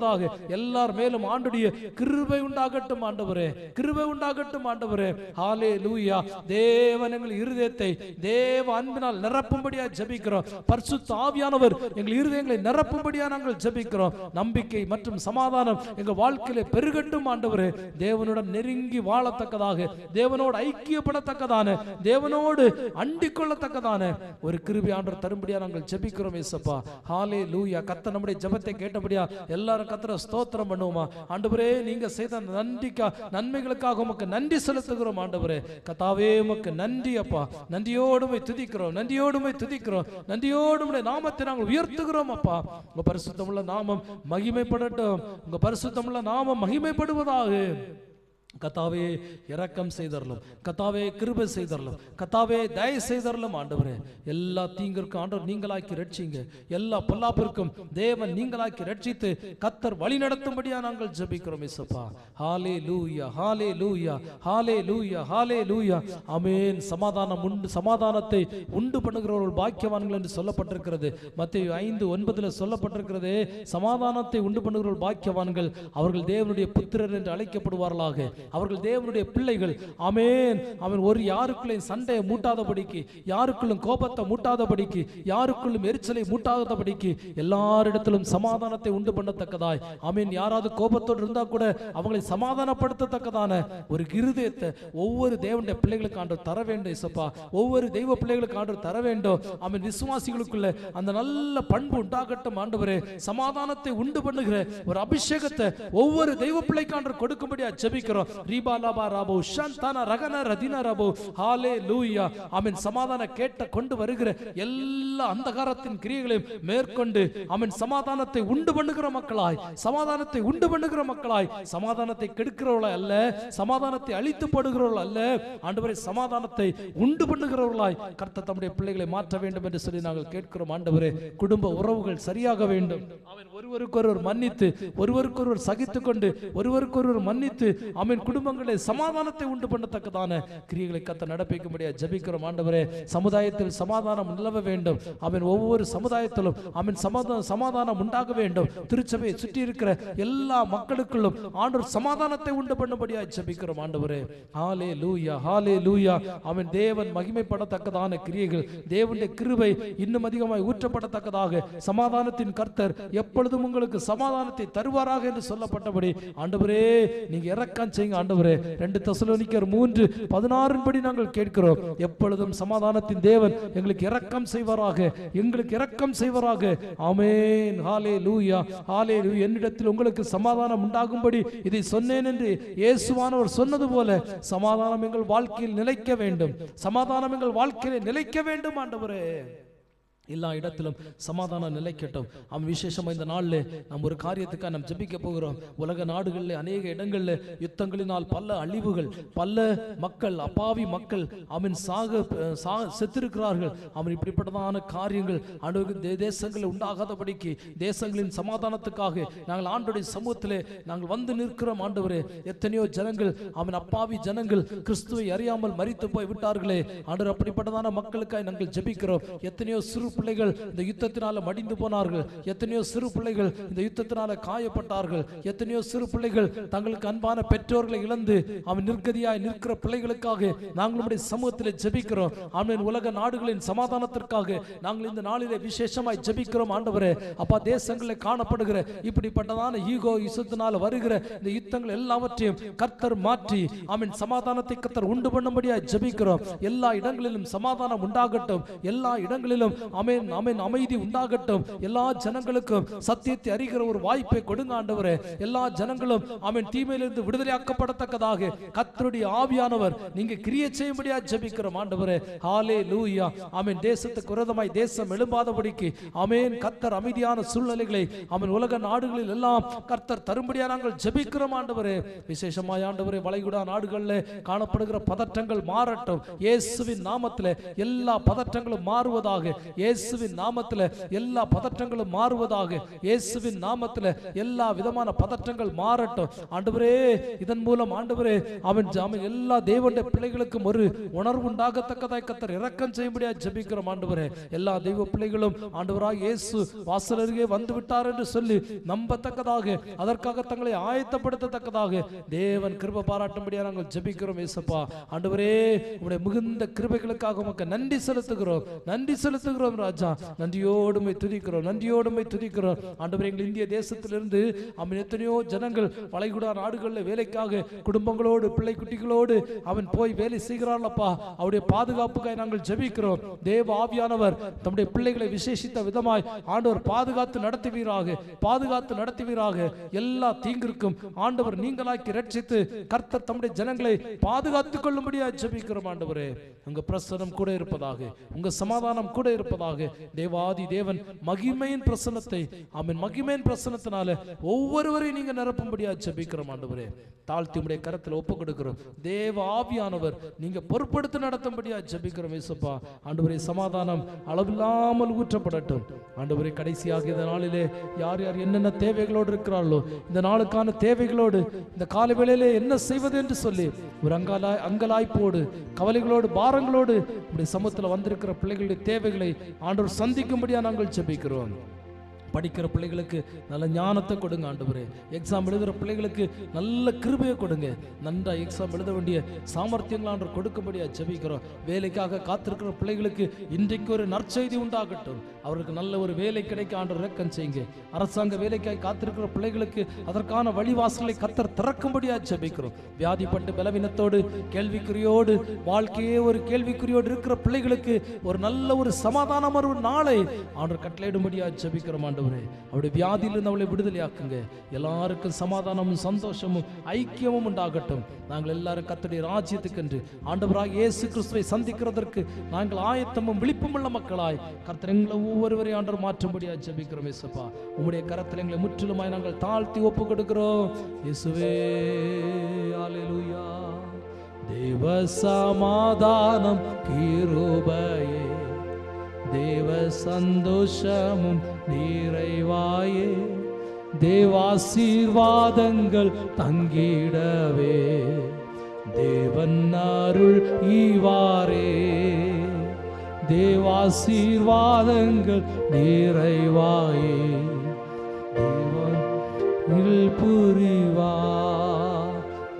எல்லார் மேலும் ஆண்டுடைய கிருபை உண்டாகட்டும். ஆண்டவரே, கிருபை உண்டாகட்டும். ஆண்டவரே, ஹalleluya. தேவன் எங்கள் இருதயத்தை தேவ அன்பினால் நிரப்பும்படியா ஜெபிக்கிறோம். பரிசுத்த ஆவியானவர் எங்கள் இருதயங்களை நிரப்பும்படியா நாங்கள் ஜெபிக்கிறோம். நம்பிக்கை மற்றும் சமாதானம் எங்கள் வாழ்க்கையிலே பெருகட்டும். ஆண்டவரே, தேவனுடன் நெருங்கி வாழத்தக்கதாக, தேவனோடு ஐக்கியப்படத்தக்கதான, தேவனோடு அண்டிக் கொள்ளத்தக்கதான ஒரு கிருபை ஆண்டவர் தரும்படியா நாங்கள் ஜெபிக்கிறோம். இயேசுப்பா, ஹalleluya. கர்த்தர் நம்முடைய ஜெபத்தை கேட்டபடியா எல்லாரும் கர்த்தரை ஸ்தோத்திரம் பண்ணுவோமா. ஆண்டவரே, நீங்க செய்த நன்மைகளுக்காக உமக்கு நன்றி செலுத்துகிறோம். ஆண்டவரே கர்த்தாவே, உமக்கு நன்றி அப்பா. நன்றியோடுமை துதிக்கிறோம், நன்றியோடுமை துதிக்கிறோம், நன்றியோடுமை நாமத்தை நாங்கள் உயர்த்துகிறோம் அப்பா. உங்க பரிசுத்தமுள்ள நாமம் மகிமைப்படட்டும். உங்க பரிசுத்தமுள்ள நாமம் மகிமைப்படுவதாக. கத்தாவே இரக்கம் செய்தரலும், கத்தாவே கிருபை செய்தரலும், கத்தாவே தயை செய்தரலும் ஆண்டவரே. எல்லா தீங்கிற்கும் ஆண்டவர் நீங்களாக்கி ரட்சிங்க, எல்லா பொல்லாப்பிற்கும் தேவன் நீங்களாக்கி ரட்சித்து கத்தர் வழி நடத்தும்படியா நாங்கள் ஜெபிக்கிறோம் இயேசுப்பா. ஹல்லேலூயா, ஹல்லேலூயா, ஹல்லேலூயா, ஹல்லேலூயா. ஆமென். சமாதானத்தை உண்டு பண்ணுகிறவர்கள் பாக்கியவான்கள் என்று சொல்லப்பட்டிருக்கிறது. மத்தேயு 5:9 சொல்லப்பட்டிருக்கிறது, சமாதானத்தை உண்டு பண்ணுகிறவர்கள் பாக்கியவான்கள், அவர்கள் தேவனுடைய புத்திரர் என்று அழைக்கப்படுவார்களாக, அவர்கள் தேவனுடைய பிள்ளைகள். ஆமென். அவன் ஒரு யாருக்குள்ளும் சண்டையை மூட்டாதபடிக்கு, யாருக்குள்ளும் கோபத்தை மூட்டாதபடிக்கு, யாருக்குள்ளும் எரிச்சலை மூட்டாதபடிக்கு எல்லாரிடத்திலும் சமாதானத்தை உண்டு பண்ணத்தக்கதாய். ஆமென். யாராவது கோபத்தோடு இருந்தா கூட அவங்களை சமாதானப்படுத்தத்தக்கதான ஒரு இருதயத்தை ஒவ்வொரு தேவனுடைய பிள்ளைகளுக்கு ஆண்டவர் தர வேண்டும் இயேசுப்பா. ஒவ்வொரு தெய்வ பிள்ளைகளுக்கு ஆண்டவர் தர வேண்டும். ஆமென். விசுவாசிகளுக்குள்ள அந்த நல்ல பண்பு உண்டாகட்டும் ஆண்டவரே. சமாதானத்தை உண்டு பண்ணுகிற ஒரு அபிஷேகத்தை ஒவ்வொரு தெய்வ பிள்ளைக்கு ஆண்டவர் கொடுக்கும்படியா ஜெபிக்கிறோம். சமாதான கேட்ட கொண்டு வருகிற எல்லா அந்தகாரத்தின் கிரியைகளையும் மேற்கொண்டு அவன் சமாதானத்தை உண்டு பண்ணுகிற மக்களாய், சமாதானத்தை உண்டு பண்ணுகிற மக்களாய், சமாதானத்தை கெடுக்கிறவர்களாய் அல்ல, சமாதானத்தை அழித்து போடுகிறவர்கள் அல்ல ஆண்டவரே, சமாதானத்தை உண்டு பண்ணுகிறவர்களாய் கர்த்தர் தம்முடைய பிள்ளைகளை மாற்ற வேண்டும் என்று சொல்லி நாங்கள் கேட்கிறோம் ஆண்டவரே. குடும்ப உறவுகள் சரியாக வேண்டும். அவன் ஒருவருக்கொருவர் மன்னித்து, ஒருவருக்கொருவர் சகித்துக் கொண்டு, ஒருவருக்கொருவர் மன்னித்து அவன் குடும்பங்களை சமாதானத்தை உண்டு பண்ணத்தக்கதான கிரியைகளை கர்த்தர் நடப்பிக்கும்படியா ஜெபிக்கிறோம் ஆண்டவரே. சமுதாயத்தில் சமாதானம் நிலவ வேண்டும். அவன் ஒவ்வொரு சமுதாயத்திலும் அவன் சமாதானம் உண்டாக வேண்டும். திருச்சபையை சுற்றி இருக்கிற எல்லா மக்களுக்குள்ளும் ஆண்டவர் சமாதானத்தை உண்டு பண்ணும்படியா ஜெபிக்கிறோம் ஆண்டவரே. ஹல்லேலூயா, ஹல்லேலூயா. அவன் தேவன் மகிமைப்படத்தக்கதான கிரியைகள், தேவனுடைய கிருபை இன்னும் அதிகமாய் ஊற்றப்படத்தக்கதாக சமாதானத்தின் கர்த்தர் எப்பொழுதும் உங்களுக்கு சமாதானத்தை தருவாராக என்று சொல்லப்பட்டபடி ஆண்டவரே நீங்க இரக்கம் செய்யுங்க ஆண்டவரே. 2 தெசலோனிக்கர் 3:16 படி நாங்கள் கேட்கிறோம், எப்பொழுதும் சமாதானத்தின் தேவன் எங்களுக்கு இரக்கம் செய்வாராக, எங்களுக்கு இரக்கம் செய்வாராக. ஆமென். ஹல்லேலூயா, ஹல்லேலூயா. என்னிடத்தில் உங்களுக்கு சமாதானம் உண்டாகும்படி இதை சொன்னேன் என்று இயேசுவானவர் சொன்னது போல சமாதானம் எங்கள் வாழ்க்கையில் நிலைக்க வேண்டும், சமாதானம் எங்கள் வாழ்க்கையில் நிலைக்க வேண்டும் ஆண்டவரே. எல்லா இடத்திலும் சமாதானம் நிலைக்கட்டும். அவன் விசேஷமா இந்த நாளில் நாம் ஒரு காரியத்துக்காக நாம் ஜெபிக்க போகிறோம். உலக நாடுகளில் அநேக இடங்களில் யுத்தங்களினால் பல அழிவுகள், பல மக்கள், அப்பாவி மக்கள் அவன் செத்திருக்கிறார்கள். அவன் இப்படிப்பட்டதான காரியங்கள் தேசங்களில் உண்டாகாதபடிக்கு, தேசங்களின் சமாதானத்துக்காக நாங்கள் ஆண்டவருடைய சமூகத்திலே நாங்கள் வந்து நிற்கிறோம் ஆண்டவரே. எத்தனையோ ஜனங்கள், அவன் அப்பாவி ஜனங்கள் கிறிஸ்துவை அறியாமல் மரித்து போய் விட்டார்களே ஆண்டவர். அப்படிப்பட்டதான மக்களுக்காக நாங்கள் ஜெபிக்கிறோம். எத்தனையோ சிறு பிள்ளைகள் இந்த யுத்தத்தினால மடிந்து போனார்கள், எத்தனையோ சிறு பிள்ளைகள் இந்த யுத்தத்தினால காயப்பட்டார்கள், எத்தனையோ சிறு பிள்ளைகள் தங்களுக்கு அன்பான பெற்றோர்களை இழந்து அவன் நிர்கதியாய் நிற்கிற பிள்ளைகளுக்காக நாங்கள் நம்முடைய சமூகத்தில் ஜெபிக்கிறோம். ஆமென். உலக நாடுகளின் சமாதானத்திற்காக நாங்கள் இந்த நாளிலே விசேஷமாய் ஜெபிக்கிறோம் ஆண்டவரே. அப்பா, தேசங்களில் காணப்படுகிற இப்படிப்பட்டதான ஈகோ யுத்தத்தினால வருகிற இந்த யுத்தங்கள் எல்லாவற்றையும் கர்த்தர் மாற்றி ஆமென் சமாதானத்தை கர்த்தர் உண்டு பண்ணும்படியாய் ஜெபிக்கிறோம். எல்லா இடங்களிலும் சமாதானம் உண்டாகட்டும், எல்லா இடங்களிலும் ஆமென் ஆமென் அமைதி உண்டாகட்டும். எல்லா ஜனங்களுக்கும் சத்தியத்தை அறிகிற ஒரு வாய்ப்பை கொடுங்க ஆண்டவரே. எல்லா ஜனங்களும் ஆமென் தீமையிலிருந்து விடுதலையாக்கப்படத்தக்கதாக கர்த்தருடைய ஆவியானவர் நீங்க கிரியை செய்யும்படியா ஜெபிக்கிறோம் ஆண்டவரே. ஹல்லேலூயா. ஆமென். தேசத்துக்கு விரோதமாய் தேசம் எழும்பாதபடிக்கு ஆமென் கர்த்தர் அமைதியான சூழ்நிலைகளை ஆமென் உலக நாடுகளில் எல்லாம் கர்த்தர் தரும்படியா நாங்கள் ஜெபிக்கிறோம் ஆண்டவரே. விசேஷமாய் ஆண்டவரே வளைகுடா நாடுகளில் காணப்படுகிற பதற்றங்கள் மாறட்டும் இயேசுவின் நாமத்திலே. எல்லா பதற்றங்களும் மாறுவதாக இயேசுவின் நாமத்தில், எல்லா பதற்றங்களும் மாறுவதாக இயேசுவின் நாமத்தில். எல்லா விதமான பதற்றங்கள் மாறட்டும் ஆண்டவரே. இதன் மூலம் ஆண்டவரே அவன் எல்லா தேவனுடைய பிள்ளைகளுக்கும் ஒரு உணர்வு உண்டாகத்தக்கதாய் கர்த்தர் இரக்கம் செய்யும்படியா ஜெபிக்கிறோம் ஆண்டவரே. எல்லா தெய்வ பிள்ளைகளும் ஆண்டவராக இயேசு வாசல் அருகே வந்து விட்டார் என்று சொல்லி நம்பத்தக்கதாக, அதற்காக தங்களை ஆயத்தப்படுத்தத்தக்கதாக தேவன் கிருபை பாராட்டும்படியா நாங்கள் ஜெபிக்கிறோம் இயேசுப்பா. ஆண்டவரே உம்முடைய மிகுந்த கிருபைகளுக்காக உமக்கு நன்றி செலுத்துகிறோம், நன்றி செலுத்துகிறோம் ராஜா. நன்றியோடுமை துதிக்கிறோம், நன்றியோடுமை துதிக்கிறோம் ஆண்டவரே. எங்கள் இந்திய தேசத்திலிருந்து அவன் எத்தனையோ ஜனங்கள் வளைகுடா நாடுகளில் வேலைக்காக குடும்பங்களோடு பிள்ளை குட்டிகளோடு அவன் போய் வேலை செய்கிறார்களப்பா. அவருடைய பாதுகாப்புக்காக நாங்கள் ஜெபிக்கிறோம். தேவ ஆவியானவர் தம்முடைய பிள்ளைகளை விசேஷித்த விதமாய் ஆண்டவர் பாதுகாத்து நடத்துவீராக, பாதுகாத்து நடத்துவீராக. எல்லா தீங்கிற்கும் ஆண்டவர் நீங்களாக்கி ரட்சித்து கர்த்தர் தம்முடைய ஜனங்களை பாதுகாத்துக் கொள்ளும்படியா ஜெபிக்கிறோம் ஆண்டவரே. உங்க பிரசன்னம் கூட இருப்பதாக, உங்க சமாதானம் கூட இருப்பதாக இருப்பதாக. தேவாதி தேவன் மகிமையின் பிரசன்னத்தை, ஆமென், மகிமையின் பிரசன்னத்தினால ஒவ்வொருவரையும் நீங்க நிரப்பும்படியா ஜெபிக்கிறோம் ஆண்டவரே. தாழ்த்தி உடைய கரத்தில் ஒப்பு கொடுக்கிறோம். தேவ ஆவியானவர் நீங்க பொறுப்படுத்தி நடத்தும்படியா ஜெபிக்கிறோம் இயேசுப்பா. ஆண்டவரே, சமாதானம் அளவில்லாமல் ஊற்றப்படட்டும் ஆண்டவரே. கடைசியாக இந்த நாளிலே யார் யார் என்னென்ன தேவைகளோடு இருக்கிறார்களோ, இந்த நாளுக்கான தேவைகளோடு இந்த காலை வேளையிலே என்ன செய்வது என்று சொல்லி ஒரு அங்கலாய்ப்போடு, கவலைகளோடு, பாரங்களோடு இப்படி சமூகத்தில் வந்திருக்கிற பிள்ளைகளுடைய தேவைகளை ஆண்டவர் சந்திக்கும்படியா நாங்கள் ஜெபிக்கிறோம். படிக்கிற பிள்ளைகளுக்கு நல்ல ஞானத்தை கொடுங்க ஆண்டவரே. எக்ஸாம் எழுதுகிற பிள்ளைகளுக்கு நல்ல கிருபையை கொடுங்க. நன்றா எக்ஸாம் எழுத வேண்டிய சாமர்த்தியங்கள் ஆண்டவர் கொடுக்கும்படியா ஜெபிக்கிறோம். வேலைக்காக காத்திருக்கிற பிள்ளைகளுக்கு இன்றைக்கு ஒரு நற்செய்தி உண்டாகட்டும். அவருக்கு நல்ல ஒரு வேலை கிடைக்க ஆண்டவர் இரக்கம் செய்யுங்க. அரசாங்க வேலைக்காக காத்திருக்கிற பிள்ளைகளுக்கு அதற்கான வழிவாசலை கர்த்தர் திறக்கும்படியா ஜெபிக்கிறோம். வியாதிப்பட்டு பலவீனத்தோடு, கேள்விக்குறியோடு, வாழ்க்கையே ஒரு கேள்விக்குறியோடு இருக்கிற பிள்ளைகளுக்கு ஒரு நல்ல ஒரு சமாதானம் ஒரு நாளை ஆண்டவர் கட்டளையிடும்படியா ஜெபிக்கிறோம் ஆண்டவர். அவருடைய வியாதியிலிருந்து அவளை விடுதலையாக்குங்க. எல்லாருக்கும் சமாதானமும் சந்தோஷமும் ஐக்கியமும் உண்டாகட்டும். நாங்கள் எல்லாரும் கர்த்தருடைய ராஜ்யத்துக்கு என்று ஆண்டவராக இயேசு கிறிஸ்துவை சந்திக்கிறதற்கு நாங்கள் ஆயத்தமும் விழிப்பும் உள்ள மக்களாய் கர்த்தர் எங்களை ஒவ்வொருவரையும் ஆண்டவர் மாற்றும்படியா ஜெபிக்கிறோம் இயேசுப்பா. உம்முடைய கரத்தில் எங்களை முற்றிலுமாய் நாங்கள் தாழ்த்தி ஒப்பு கொடுக்கிறோம் இயேசுவே. அல்லேலூயா. தேவ சமாதானம் கிருபையே, தேவ சந்தோஷமும் நிறைவாயே, தேவாசீர்வாதங்கள் தங்கிடவே, தேவன் அருள் ஈவாரே, தேவாசீர்வாதங்கள் நிறைவாயே, தேவன் புரிவா,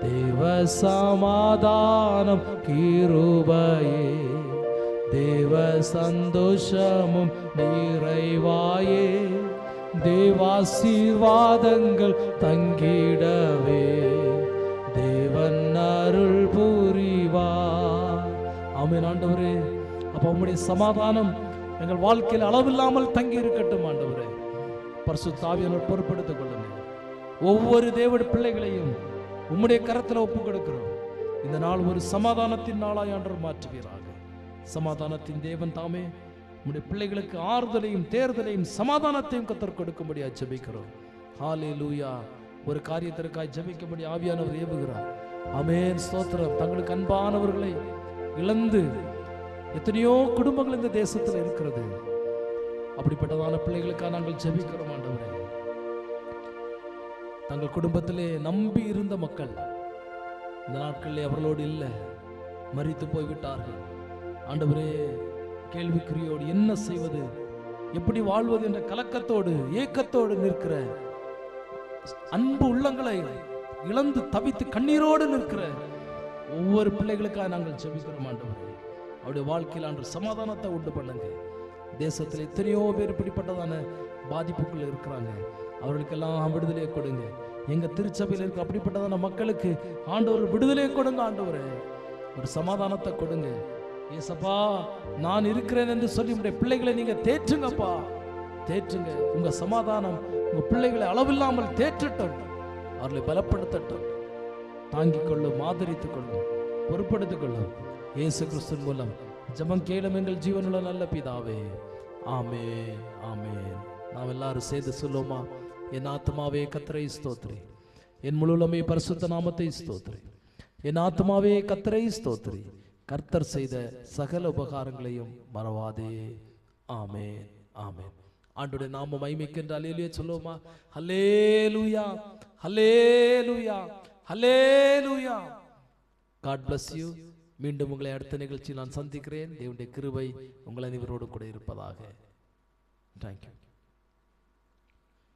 தேவ சமாதானம் கிருபையே, தேவ சந்தோஷமும் நிறைவாயே, தேவாசீர்வாதங்கள் தங்கிடவே, தேவன் அருள் புரிவார். ஆமென் ஆண்டவரே. அப்ப உம்முடைய சமாதானம் எங்கள் வாழ்க்கையில் அளவில்லாமல் தங்கி இருக்கட்டும் ஆண்டவரே. பரிசுத்த ஆவியானவர் பொறுப்படுத்திக் கொள்ளுங்க. ஒவ்வொரு தேவனுடைய பிள்ளைகளையும் உம்முடைய கரத்தில் ஒப்பு கொடுக்கிறோம். இந்த நாள் ஒரு சமாதானத்தின் நாளாய் ஆண்டவர் மாற்றுவீராக. சமாதானத்தின் தேவன் தாமே உம்முடைய பிள்ளைகளுக்கு ஆறுதலையும் தேர்தலையும் சமாதானத்தையும் கர்த்தர் கொடுக்கும்படியா ஜெபிக்கிறோம். ஹல்லேலூயா. ஒரு காரியத்திற்காய் ஜெபிக்கும்படி ஆவியானவர் ஏவுகிறார். ஆமென், ஸ்தோத்திரம். தங்களுக்கு அன்பானவர்களை இழந்து எத்தனையோ குடும்பங்கள் இந்த தேசத்தில் இருக்கிறது. அப்படிப்பட்டதான பிள்ளைகளுக்காக நாங்கள் ஜெபிக்கிறோம் ஆண்டவரே. தங்கள் குடும்பத்திலே நம்பி இருந்த மக்கள் இந்த நாட்களிலே அவர்களோடு இல்லை, மரித்து போய்விட்டார்கள் ஆண்டவரே. கேள்விக்குறியோடு என்ன செய்வது, எப்படி வாழ்வது என்ற கலக்கத்தோடு ஏக்கத்தோடு நிற்கிற அன்பு உள்ளங்களை இழந்து தவித்து கண்ணீரோடு நிற்கிற ஒவ்வொரு பிள்ளைகளுக்காக நாங்கள் ஜெபிக்கிறோம் ஆண்டவரே. அவருடைய வாழ்க்கையில் ஆண்டு சமாதானத்தை உண்டு பண்ணுங்க. தேசத்தில் எத்தனையோ பேர் இப்படிப்பட்டதான பாதிப்புக்குள்ள இருக்கிறாங்க. அவர்களுக்கெல்லாம் விடுதலை கொடுங்க. எங்க திருச்சபையில் இருக்க அப்படிப்பட்டதான மக்களுக்கு ஆண்டவர் விடுதலை கொடுங்க ஆண்டவரே. ஒரு சமாதானத்தை கொடுங்க ஏசப்பா. நான் இருக்கிறேன் என்று சொல்லி உங்களுடைய பிள்ளைகளை நீங்க தேற்றுங்கப்பா, தேற்றுங்க. உங்க சமாதானம் உங்க பிள்ளைகளை அளவில்லாமல் தேற்றட்டும், அவர்களை பலப்படுத்தட்டும், தாங்கிக் கொள்ளும், ஆதரித்துக் கொள்ளும், பொறுப்படுத்திக் கொள்ளும். இயேசு கிறிஸ்துவின் மூலம் ஜெபம் கேளும் எங்கள் ஜீவனுள்ள நல்ல பிதாவே. ஆமென், ஆமென். நாம் எல்லாரும் சேர்ந்து சொல்லுவோமா? என் ஆத்மாவே கர்த்தரை ஸ்தோத்திரி, என் முழுவதுமே பரிசுத்த நாமத்தை ஸ்தோத்திரி. என் ஆத்மாவே கர்த்தரை ஸ்தோத்திரி, கர்த்தர் செய்த சகல உபகாரங்களையும் மறவாதே. ஆமென், ஆமென். ஆண்டவருடைய நாம மகிமைக்கென்று அல்லேலூயா சொல்லுவோமா? அல்லேலூயா, அல்லேலூயா, அல்லேலூயா. God bless you. மீண்டும் உங்களை அடுத்த நிகழ்ச்சியில் நான் சந்திக்கிறேன். தேவனுடைய கிருபை உங்கள் அனைவரோடு கூட இருப்பதாக. Thank you.